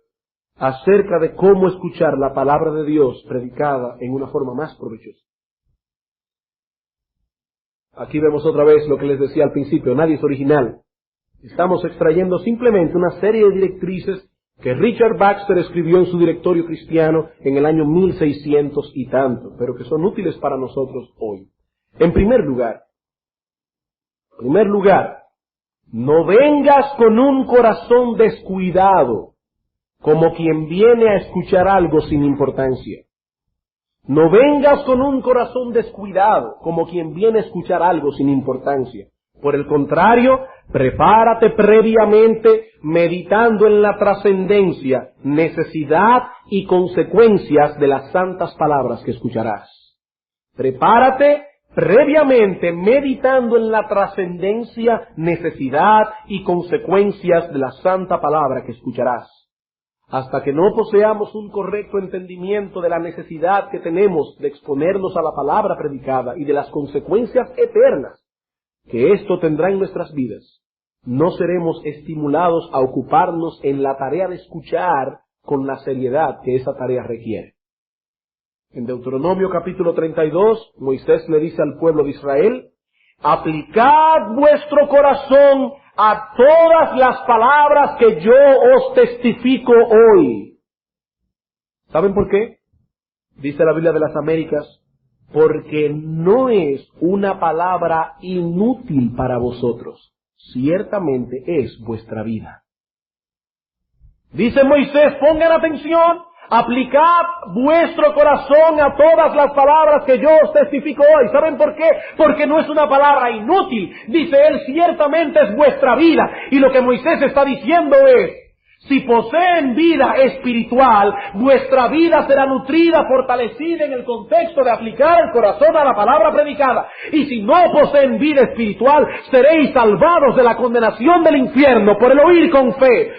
acerca de cómo escuchar la palabra de Dios predicada en una forma más provechosa. Aquí vemos otra vez lo que les decía al principio, nadie es original. Estamos extrayendo simplemente una serie de directrices que Richard Baxter escribió en su Directorio Cristiano en el año 1600 y tanto, pero que son útiles para nosotros hoy. En primer lugar, no vengas con un corazón descuidado, como quien viene a escuchar algo sin importancia. No vengas con un corazón descuidado, como quien viene a escuchar algo sin importancia. Por el contrario, prepárate previamente meditando en la trascendencia, necesidad y consecuencias de las santas palabras que escucharás. Prepárate previamente meditando en la trascendencia, necesidad y consecuencias de la santa palabra que escucharás. Hasta que no poseamos un correcto entendimiento de la necesidad que tenemos de exponernos a la palabra predicada y de las consecuencias eternas que esto tendrá en nuestras vidas, no seremos estimulados a ocuparnos en la tarea de escuchar con la seriedad que esa tarea requiere. En Deuteronomio capítulo 32, Moisés le dice al pueblo de Israel, aplicad vuestro corazón a todas las palabras que yo os testifico hoy. ¿Saben por qué? Dice la Biblia de las Américas, porque no es una palabra inútil para vosotros, ciertamente es vuestra vida. Dice Moisés, pongan atención, aplicad vuestro corazón a todas las palabras que yo os testifico hoy. ¿Saben por qué? Porque no es una palabra inútil. Dice él, ciertamente es vuestra vida. Y lo que Moisés está diciendo es, si poseen vida espiritual, vuestra vida será nutrida, fortalecida en el contexto de aplicar el corazón a la palabra predicada. Y si no poseen vida espiritual, seréis salvados de la condenación del infierno por el oír con fe.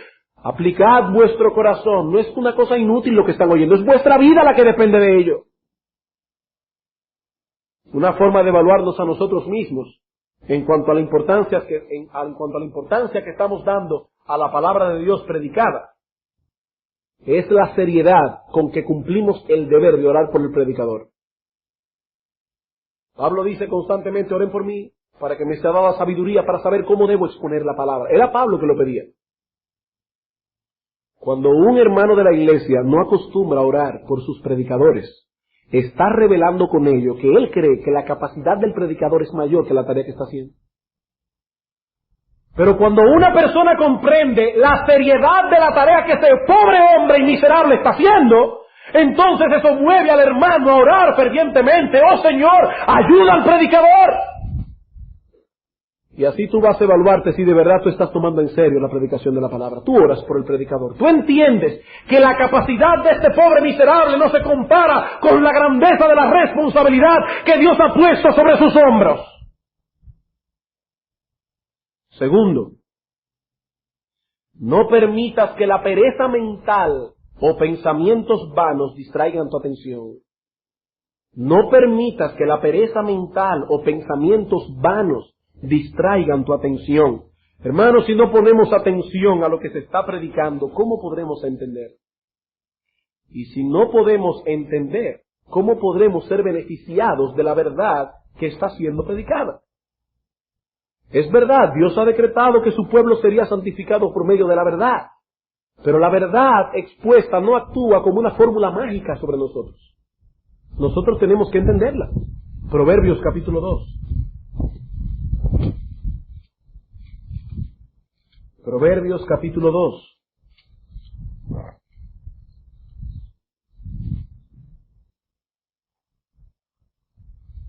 Aplicad vuestro corazón. No es una cosa inútil lo que están oyendo, es vuestra vida la que depende de ello. Una forma de evaluarnos a nosotros mismos en cuanto a la importancia que estamos dando a la palabra de Dios predicada es la seriedad con que cumplimos el deber de orar por el predicador. Pablo dice constantemente, oren por mí para que me sea dada sabiduría para saber cómo debo exponer la palabra. Era Pablo que lo pedía. Cuando un hermano de la iglesia no acostumbra a orar por sus predicadores, está revelando con ello que él cree que la capacidad del predicador es mayor que la tarea que está haciendo. Pero cuando una persona comprende la seriedad de la tarea que ese pobre hombre y miserable está haciendo, entonces eso mueve al hermano a orar fervientemente, oh Señor, ayuda al predicador. Y así tú vas a evaluarte si de verdad tú estás tomando en serio la predicación de la palabra. Tú oras por el predicador. Tú entiendes que la capacidad de este pobre miserable no se compara con la grandeza de la responsabilidad que Dios ha puesto sobre sus hombros. Segundo, no permitas que la pereza mental o pensamientos vanos distraigan tu atención. No permitas que la pereza mental o pensamientos vanos distraigan tu atención. Hermanos, si no ponemos atención a lo que se está predicando, ¿cómo podremos entender? Y si no podemos entender, ¿cómo podremos ser beneficiados de la verdad que está siendo predicada? Es verdad, Dios ha decretado que su pueblo sería santificado por medio de la verdad, pero la verdad expuesta no actúa como una fórmula mágica sobre nosotros. Nosotros tenemos que entenderla. Proverbios capítulo 2. Proverbios capítulo 2.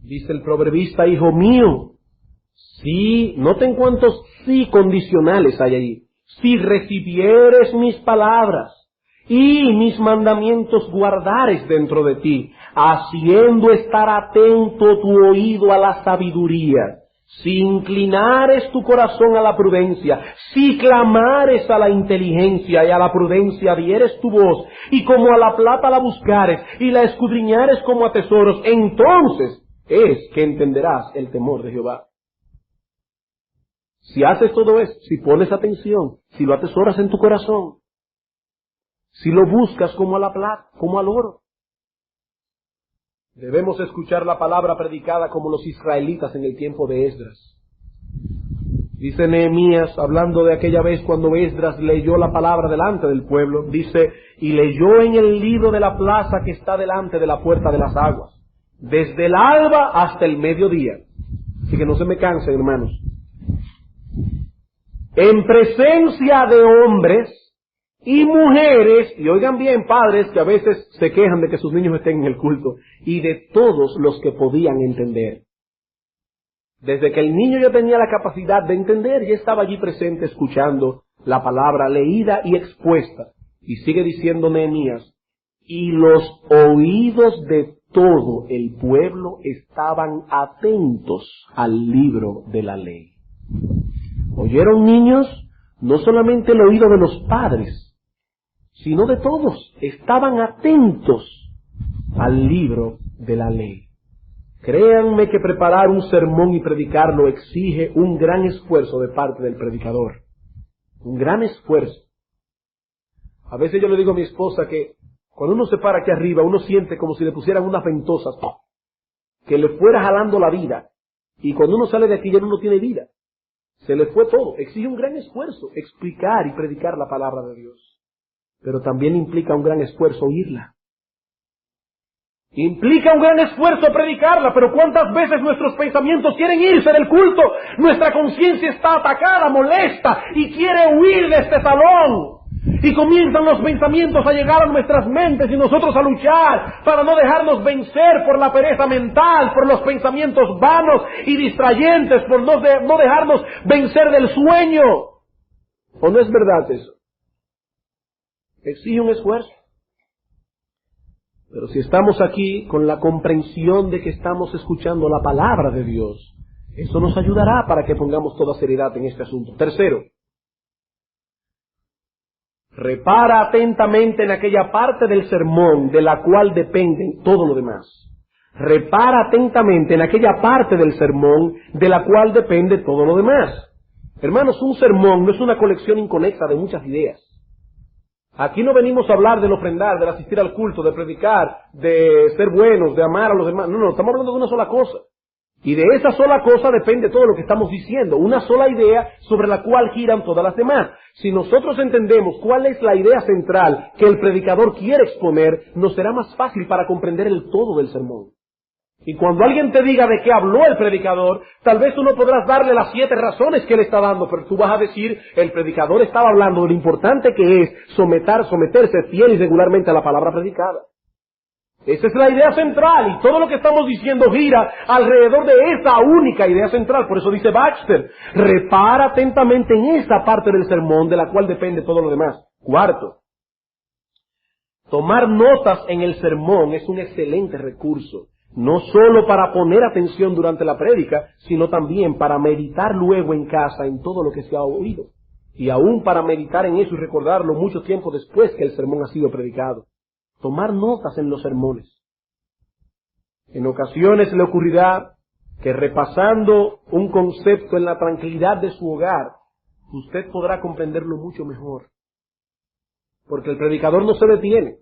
Dice el proverbista: hijo mío, sí, noten cuántos sí condicionales hay allí. Si recibieres mis palabras y mis mandamientos guardares dentro de ti, haciendo estar atento tu oído a la sabiduría, si inclinares tu corazón a la prudencia, si clamares a la inteligencia y a la prudencia dieres tu voz, y como a la plata la buscares y la escudriñares como a tesoros, entonces es que entenderás el temor de Jehová. Si haces todo eso, si pones atención, si lo atesoras en tu corazón, si lo buscas como a la plata, como al oro. Debemos escuchar la palabra predicada como los israelitas en el tiempo de Esdras. Dice Nehemías, hablando de aquella vez cuando Esdras leyó la palabra delante del pueblo, dice: y leyó en el libro de la plaza que está delante de la puerta de las aguas, desde el alba hasta el mediodía. Así que no se me cansen, hermanos. En presencia de hombres y mujeres, y oigan bien, padres que a veces se quejan de que sus niños estén en el culto, y de todos los que podían entender. Desde que el niño ya tenía la capacidad de entender, ya estaba allí presente escuchando la palabra leída y expuesta. Y sigue diciendo Nehemías: y los oídos de todo el pueblo estaban atentos al libro de la ley. ¿Oyeron, niños? No solamente el oído de los padres, sino de todos. Estaban atentos al libro de la ley. Créanme que preparar un sermón y predicarlo exige un gran esfuerzo de parte del predicador. Un gran esfuerzo. A veces yo le digo a mi esposa que cuando uno se para aquí arriba, uno siente como si le pusieran unas ventosas que le fuera jalando la vida. Y cuando uno sale de aquí ya uno no tiene vida. Se le fue todo. Exige un gran esfuerzo explicar y predicar la palabra de Dios. Pero también implica un gran esfuerzo oírla. Implica un gran esfuerzo predicarla, pero ¿cuántas veces nuestros pensamientos quieren irse del culto? Nuestra conciencia está atacada, molesta, y quiere huir de este salón. Y comienzan los pensamientos a llegar a nuestras mentes y nosotros a luchar para no dejarnos vencer por la pereza mental, por los pensamientos vanos y distrayentes, por no dejarnos vencer del sueño. ¿O no es verdad eso? Exige un esfuerzo. Pero si estamos aquí con la comprensión de que estamos escuchando la palabra de Dios, eso nos ayudará para que pongamos toda seriedad en este asunto. Tercero, repara atentamente en aquella parte del sermón de la cual depende todo lo demás. Repara atentamente en aquella parte del sermón de la cual depende todo lo demás. Hermanos, un sermón no es una colección inconexa de muchas ideas. Aquí no venimos a hablar del ofrendar, del asistir al culto, de predicar, de ser buenos, de amar a los demás. No, estamos hablando de una sola cosa. Y de esa sola cosa depende todo lo que estamos diciendo. Una sola idea sobre la cual giran todas las demás. Si nosotros entendemos cuál es la idea central que el predicador quiere exponer, nos será más fácil para comprender el todo del sermón. Y cuando alguien te diga de qué habló el predicador, tal vez tú no podrás darle las 7 razones que él está dando, pero tú vas a decir, el predicador estaba hablando de lo importante que es someterse fiel y regularmente a la palabra predicada. Esa es la idea central, y todo lo que estamos diciendo gira alrededor de esa única idea central. Por eso dice Baxter, repara atentamente en esa parte del sermón de la cual depende todo lo demás. Cuarto, tomar notas en el sermón es un excelente recurso. No solo para poner atención durante la prédica, sino también para meditar luego en casa en todo lo que se ha oído. Y aún para meditar en eso y recordarlo mucho tiempo después que el sermón ha sido predicado. Tomar notas en los sermones. En ocasiones le ocurrirá que repasando un concepto en la tranquilidad de su hogar, usted podrá comprenderlo mucho mejor. Porque el predicador no se detiene.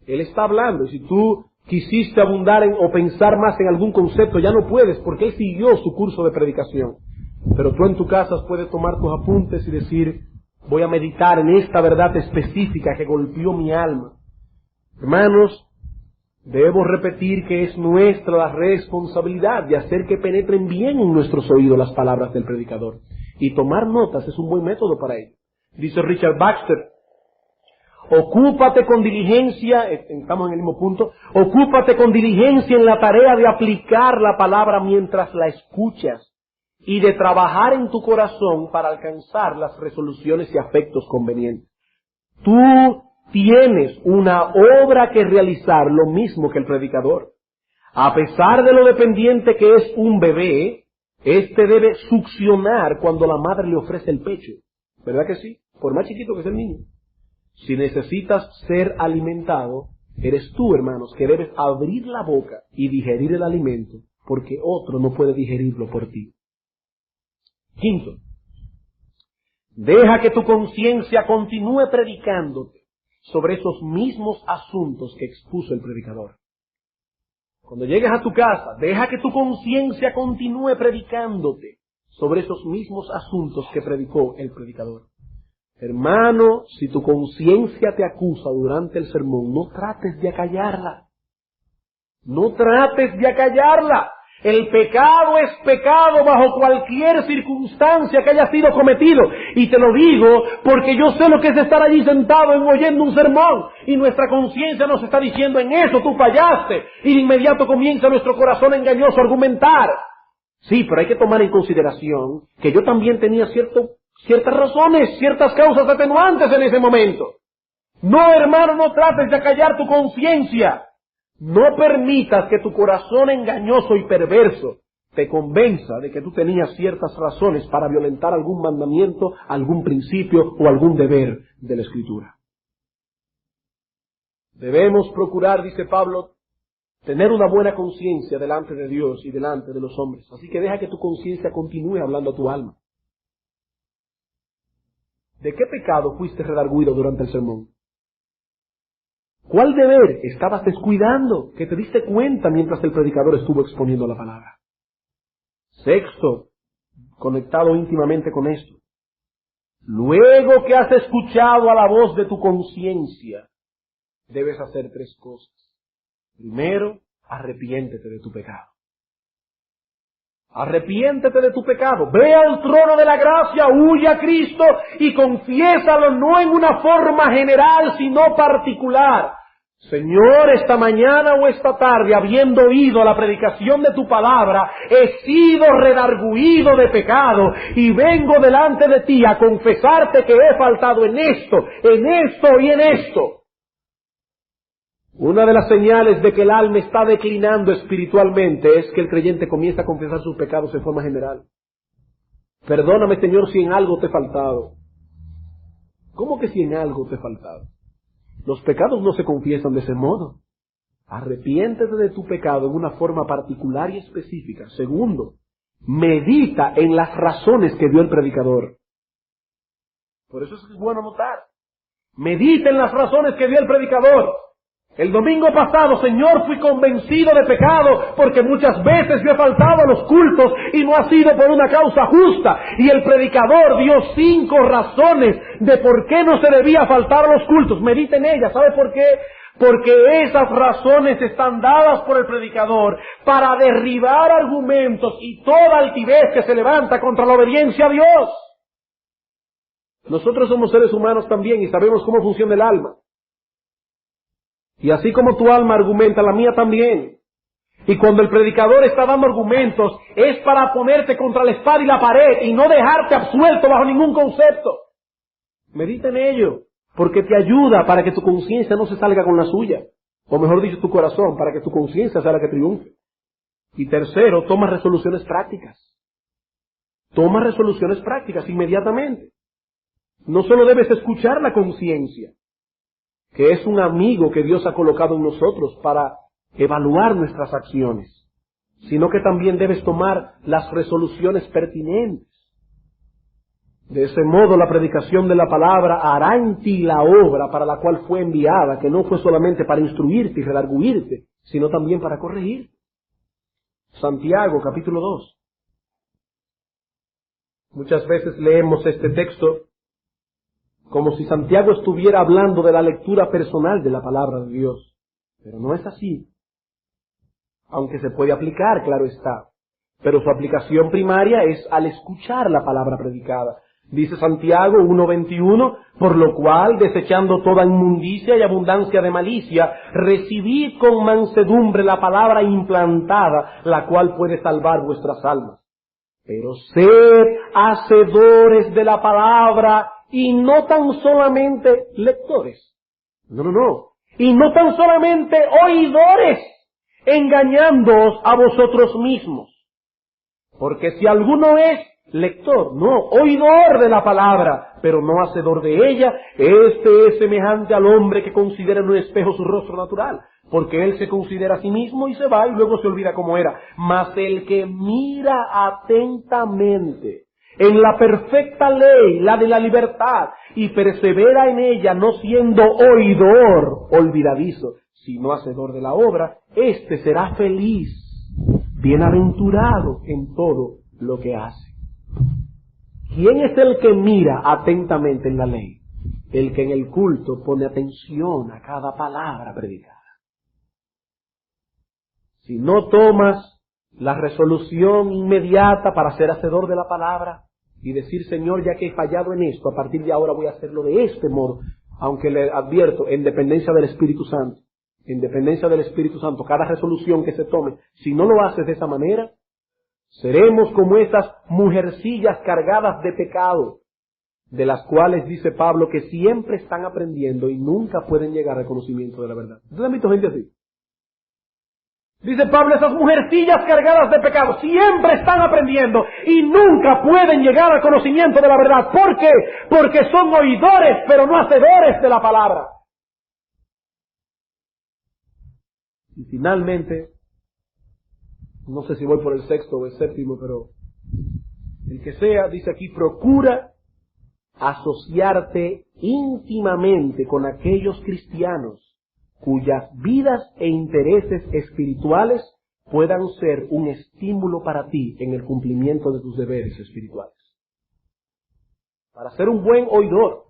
Él está hablando, y si tú quisiste abundar o pensar más en algún concepto, ya no puedes, porque él siguió su curso de predicación. Pero tú en tu casa puedes tomar tus apuntes y decir, voy a meditar en esta verdad específica que golpeó mi alma. Hermanos, Debo repetir que es nuestra la responsabilidad de hacer que penetren bien en nuestros oídos las palabras del predicador. Y tomar notas es un buen método para ello. Dice Richard Baxter, ocúpate con diligencia, estamos en el mismo punto, ocúpate con diligencia en la tarea de aplicar la palabra mientras la escuchas y de trabajar en tu corazón para alcanzar las resoluciones y afectos convenientes. Tú tienes una obra que realizar, lo mismo que el predicador. A pesar de lo dependiente que es un bebé, éste debe succionar cuando la madre le ofrece el pecho. ¿Verdad que sí? Por más chiquito que sea el niño. Si necesitas ser alimentado, eres tú, hermanos, que debes abrir la boca y digerir el alimento, porque otro no puede digerirlo por ti. Quinto, deja que tu conciencia continúe predicándote sobre esos mismos asuntos que expuso el predicador. Cuando llegues a tu casa, deja que tu conciencia continúe predicándote sobre esos mismos asuntos que predicó el predicador. Hermano, si tu conciencia te acusa durante el sermón, no trates de acallarla. No trates de acallarla. El pecado es pecado bajo cualquier circunstancia que haya sido cometido. Y te lo digo porque yo sé lo que es estar allí sentado oyendo un sermón. Y nuestra conciencia nos está diciendo, en eso tú fallaste. Y de inmediato comienza nuestro corazón engañoso a argumentar. Sí, pero hay que tomar en consideración que yo también tenía ciertas razones, ciertas causas atenuantes en ese momento. No, hermano, no trates de acallar tu conciencia. No permitas que tu corazón engañoso y perverso te convenza de que tú tenías ciertas razones para violentar algún mandamiento, algún principio o algún deber de la Escritura. Debemos procurar, dice Pablo, tener una buena conciencia delante de Dios y delante de los hombres. Así que deja que tu conciencia continúe hablando a tu alma. ¿De qué pecado fuiste redarguido durante el sermón? ¿Cuál deber estabas descuidando que te diste cuenta mientras el predicador estuvo exponiendo la palabra? Sexto, conectado íntimamente con esto. Luego que has escuchado a la voz de tu conciencia, debes hacer tres cosas. Primero, arrepiéntete de tu pecado. Arrepiéntete de tu pecado. Ve al trono de la gracia, huye a Cristo y confiésalo no en una forma general, sino particular. Señor, esta mañana o esta tarde, habiendo oído la predicación de tu palabra, he sido redarguido de pecado y vengo delante de ti a confesarte que he faltado en esto y en esto. Una de las señales de que el alma está declinando espiritualmente es que el creyente comienza a confesar sus pecados en forma general. Perdóname, Señor, si en algo te he faltado. ¿Cómo que si en algo te he faltado? Los pecados no se confiesan de ese modo. Arrepiéntete de tu pecado en una forma particular y específica. Segundo, medita en las razones que dio el predicador. Por eso es bueno notar. Medita en las razones que dio el predicador. El domingo pasado, Señor, fui convencido de pecado porque muchas veces yo he faltado a los cultos y no ha sido por una causa justa. Y el predicador dio 5 razones de por qué no se debía faltar a los cultos. Medita en ellas. ¿Sabe por qué? Porque esas razones están dadas por el predicador para derribar argumentos y toda altivez que se levanta contra la obediencia a Dios. Nosotros somos seres humanos también y sabemos cómo funciona el alma. Y así como tu alma argumenta, la mía también. Y cuando el predicador está dando argumentos, es para ponerte contra la espada y la pared y no dejarte absuelto bajo ningún concepto. Medita en ello, porque te ayuda para que tu conciencia no se salga con la suya. O mejor dicho, tu corazón, para que tu conciencia sea la que triunfe. Y tercero, toma resoluciones prácticas. Toma resoluciones prácticas inmediatamente. No solo debes escuchar la conciencia, que es un amigo que Dios ha colocado en nosotros para evaluar nuestras acciones, sino que también debes tomar las resoluciones pertinentes. De ese modo, la predicación de la palabra hará en ti la obra para la cual fue enviada, que no fue solamente para instruirte y redarguirte, sino también para corregir. Santiago, capítulo 2. Muchas veces leemos este texto como si Santiago estuviera hablando de la lectura personal de la palabra de Dios. Pero no es así. aunque se puede aplicar, claro está. Pero su aplicación primaria es al escuchar la palabra predicada. Dice Santiago 1:21, por lo cual, desechando toda inmundicia y abundancia de malicia, recibid con mansedumbre la palabra implantada, la cual puede salvar vuestras almas. Pero sed hacedores de la palabra y no tan solamente lectores. No. Y no tan solamente oidores, engañándoos a vosotros mismos. Porque si alguno es lector, oidor de la palabra, pero no hacedor de ella, este es semejante al hombre que considera en un espejo su rostro natural, porque él se considera a sí mismo y se va y luego se olvida cómo era. Mas el que mira atentamente en la perfecta ley, la de la libertad, y persevera en ella, no siendo oidor olvidadizo, sino hacedor de la obra, éste será feliz, bienaventurado en todo lo que hace. ¿Quién es el que mira atentamente en la ley? El que en el culto pone atención a cada palabra predicada. Si no tomas la resolución inmediata para ser hacedor de la palabra y decir, Señor, ya que he fallado en esto, a partir de ahora voy a hacerlo de este modo, aunque le advierto, en dependencia del Espíritu Santo, cada resolución que se tome, si no lo haces de esa manera, seremos como esas mujercillas cargadas de pecado, de las cuales dice Pablo que siempre están aprendiendo y nunca pueden llegar al conocimiento de la verdad. ¿Ustedes han visto gente así? Dice Pablo, esas mujercillas cargadas de pecado siempre están aprendiendo y nunca pueden llegar al conocimiento de la verdad. ¿Por qué? Porque son oidores, pero no hacedores de la palabra. Y finalmente, no sé si voy por el sexto o el séptimo, pero el que sea, dice aquí, procura asociarte íntimamente con aquellos cristianos cuyas vidas e intereses espirituales puedan ser un estímulo para ti en el cumplimiento de tus deberes espirituales. Para ser un buen oidor,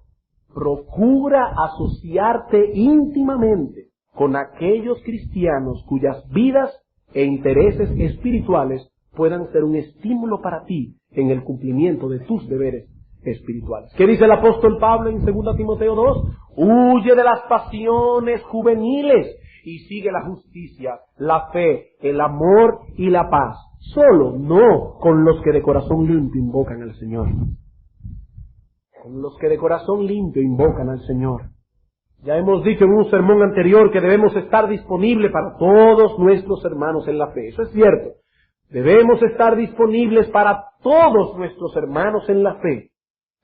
procura asociarte íntimamente con aquellos cristianos cuyas vidas e intereses espirituales puedan ser un estímulo para ti en el cumplimiento de tus deberes espirituales. ¿Qué dice el apóstol Pablo en 2 Timoteo 2? Huye de las pasiones juveniles y sigue la justicia, la fe, el amor y la paz. Solo no con los que de corazón limpio invocan al Señor. Con los que de corazón limpio invocan al Señor. Ya hemos dicho en un sermón anterior que debemos estar disponibles para todos nuestros hermanos en la fe. Eso es cierto. Debemos estar disponibles para todos nuestros hermanos en la fe.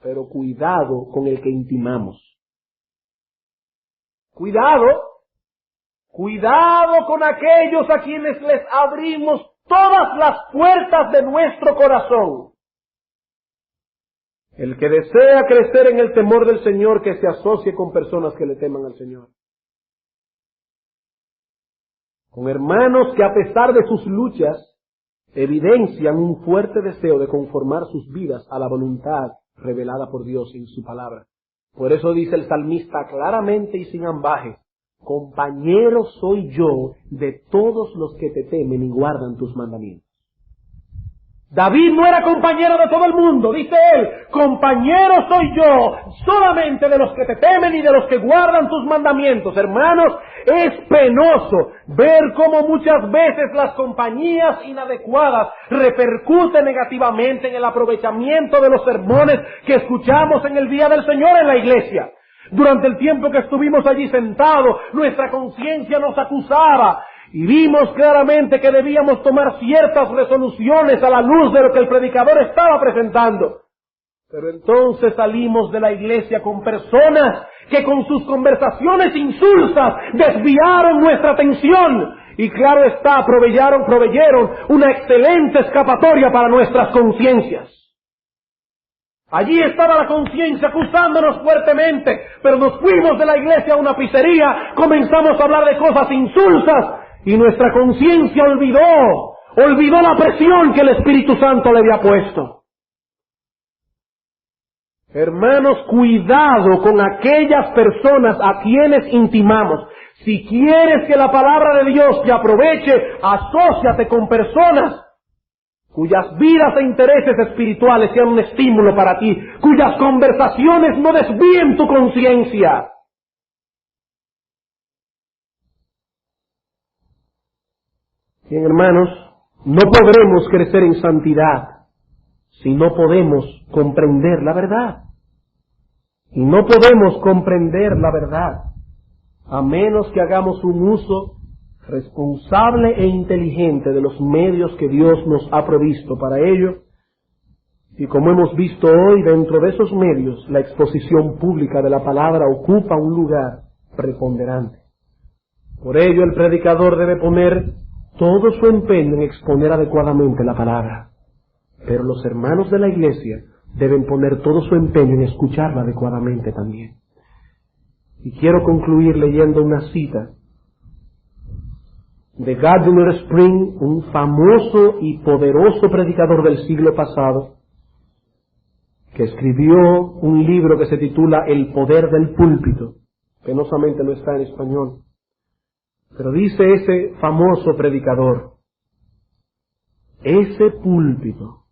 Pero cuidado con el que intimamos. Cuidado con aquellos a quienes les abrimos todas las puertas de nuestro corazón. El que desea crecer en el temor del Señor, que se asocie con personas que le teman al Señor. Con hermanos que a pesar de sus luchas, evidencian un fuerte deseo de conformar sus vidas a la voluntad revelada por Dios en su palabra. Por eso dice el salmista claramente y sin ambajes, compañero soy yo de todos los que te temen y guardan tus mandamientos. David no era compañero de todo el mundo, dice él, compañero soy yo solamente de los que te temen y de los que guardan tus mandamientos. Hermanos, es penoso ver cómo muchas veces las compañías inadecuadas repercuten negativamente en el aprovechamiento de los sermones que escuchamos en el día del Señor en la iglesia. Durante el tiempo que estuvimos allí sentados, nuestra conciencia nos acusaba y vimos claramente que debíamos tomar ciertas resoluciones a la luz de lo que el predicador estaba presentando. Pero entonces salimos de la iglesia con personas que con sus conversaciones insulsas desviaron nuestra atención y claro está, proveyeron una excelente escapatoria para nuestras conciencias. Allí estaba la conciencia acusándonos fuertemente, pero nos fuimos de la iglesia a una pizzería, comenzamos a hablar de cosas insulsas y nuestra conciencia olvidó la presión que el Espíritu Santo le había puesto. Hermanos, cuidado con aquellas personas a quienes intimamos. Si quieres que la palabra de Dios te aproveche, asóciate con personas cuyas vidas e intereses espirituales sean un estímulo para ti, cuyas conversaciones no desvíen tu conciencia. Bien, hermanos, no podremos crecer en santidad si no podemos comprender la verdad. Y no podemos comprender la verdad a menos que hagamos un uso responsable e inteligente de los medios que Dios nos ha provisto para ello. Y como hemos visto hoy, dentro de esos medios, la exposición pública de la palabra ocupa un lugar preponderante. Por ello, el predicador debe poner todo su empeño en exponer adecuadamente la palabra. Pero los hermanos de la iglesia deben poner todo su empeño en escucharla adecuadamente también. Y quiero concluir leyendo una cita de Gardiner Spring, un famoso y poderoso predicador del siglo pasado, que escribió un libro que se titula El poder del púlpito. Penosamente no está en español. Pero dice ese famoso predicador: ese púlpito,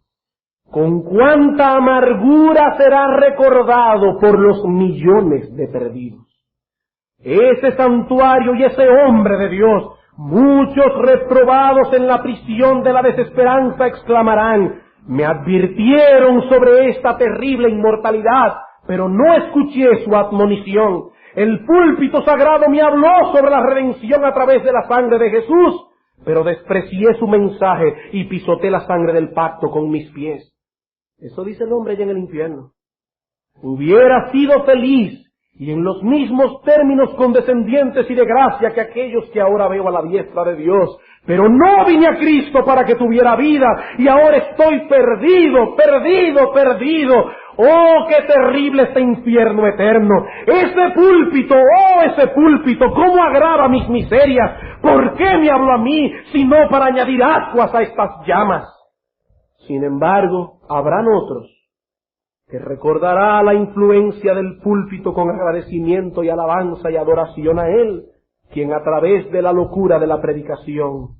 con cuánta amargura será recordado por los millones de perdidos. Ese santuario y ese hombre de Dios, muchos reprobados en la prisión de la desesperanza, exclamarán: me advirtieron sobre esta terrible inmortalidad, pero no escuché su admonición. El púlpito sagrado me habló sobre la redención a través de la sangre de Jesús, pero desprecié su mensaje y pisoteé la sangre del pacto con mis pies. Eso dice el hombre allá en el infierno. Hubiera sido feliz y en los mismos términos condescendientes y de gracia que aquellos que ahora veo a la diestra de Dios. Pero no vine a Cristo para que tuviera vida, y ahora estoy perdido. ¡Oh, qué terrible este infierno eterno! Ese púlpito, ¿cómo agrava mis miserias? ¿Por qué me habló a mí, sino para añadir ascuas a estas llamas? Sin embargo, habrán otros que recordará la influencia del púlpito con agradecimiento y alabanza y adoración a Él, quien a través de la locura de la predicación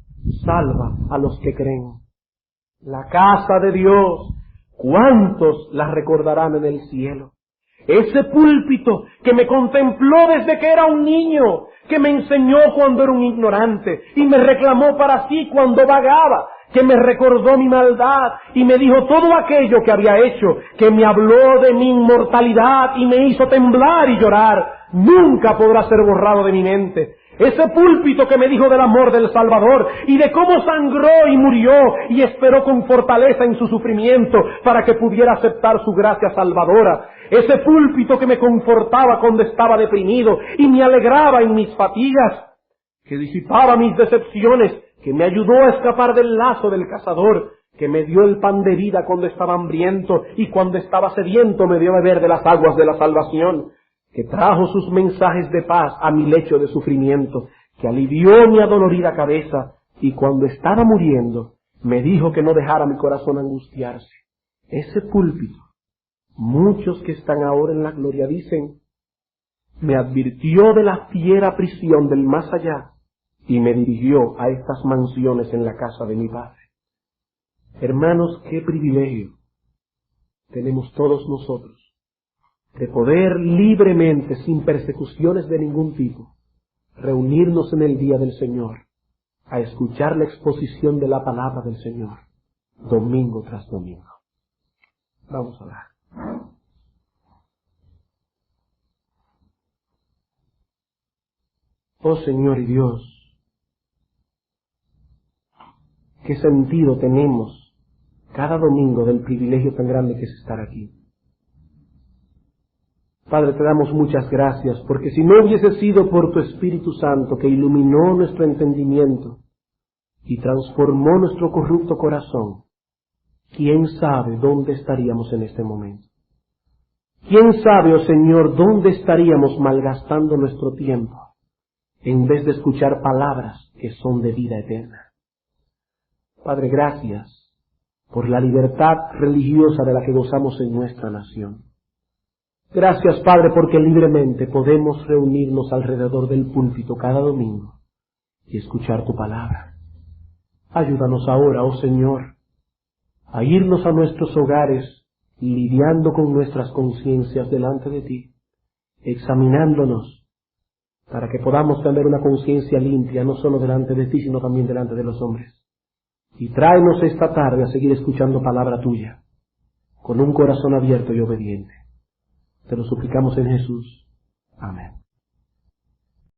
salva a los que creen. La casa de Dios, ¿cuántos la recordarán en el cielo? Ese púlpito que me contempló desde que era un niño, que me enseñó cuando era un ignorante y me reclamó para sí cuando vagaba, que me recordó mi maldad y me dijo todo aquello que había hecho, que me habló de mi inmortalidad y me hizo temblar y llorar, nunca podrá ser borrado de mi mente. Ese púlpito que me dijo del amor del Salvador y de cómo sangró y murió y esperó con fortaleza en su sufrimiento para que pudiera aceptar su gracia salvadora. Ese púlpito que me confortaba cuando estaba deprimido y me alegraba en mis fatigas, que disipaba mis decepciones, que me ayudó a escapar del lazo del cazador, que me dio el pan de vida cuando estaba hambriento y cuando estaba sediento me dio beber de las aguas de la salvación, que trajo sus mensajes de paz a mi lecho de sufrimiento, que alivió mi adolorida cabeza y cuando estaba muriendo me dijo que no dejara mi corazón angustiarse. Ese púlpito, muchos que están ahora en la gloria dicen, me advirtió de la fiera prisión del más allá y me dirigió a estas mansiones en la casa de mi Padre. Hermanos, qué privilegio tenemos todos nosotros de poder libremente, sin persecuciones de ningún tipo, reunirnos en el día del Señor a escuchar la exposición de la palabra del Señor, domingo tras domingo. Vamos a orar. Oh Señor y Dios, qué sentido tenemos cada domingo del privilegio tan grande que es estar aquí. Padre, te damos muchas gracias, porque si no hubiese sido por tu Espíritu Santo que iluminó nuestro entendimiento y transformó nuestro corrupto corazón, ¿quién sabe dónde estaríamos en este momento? ¿Quién sabe, oh Señor, dónde estaríamos malgastando nuestro tiempo en vez de escuchar palabras que son de vida eterna? Padre, gracias por la libertad religiosa de la que gozamos en nuestra nación. Gracias, Padre, porque libremente podemos reunirnos alrededor del púlpito cada domingo y escuchar tu palabra. Ayúdanos ahora, oh Señor, a irnos a nuestros hogares lidiando con nuestras conciencias delante de ti, examinándonos, para que podamos tener una conciencia limpia, no solo delante de ti, sino también delante de los hombres. Y tráenos esta tarde a seguir escuchando palabra tuya, con un corazón abierto y obediente. Te lo suplicamos en Jesús. Amén.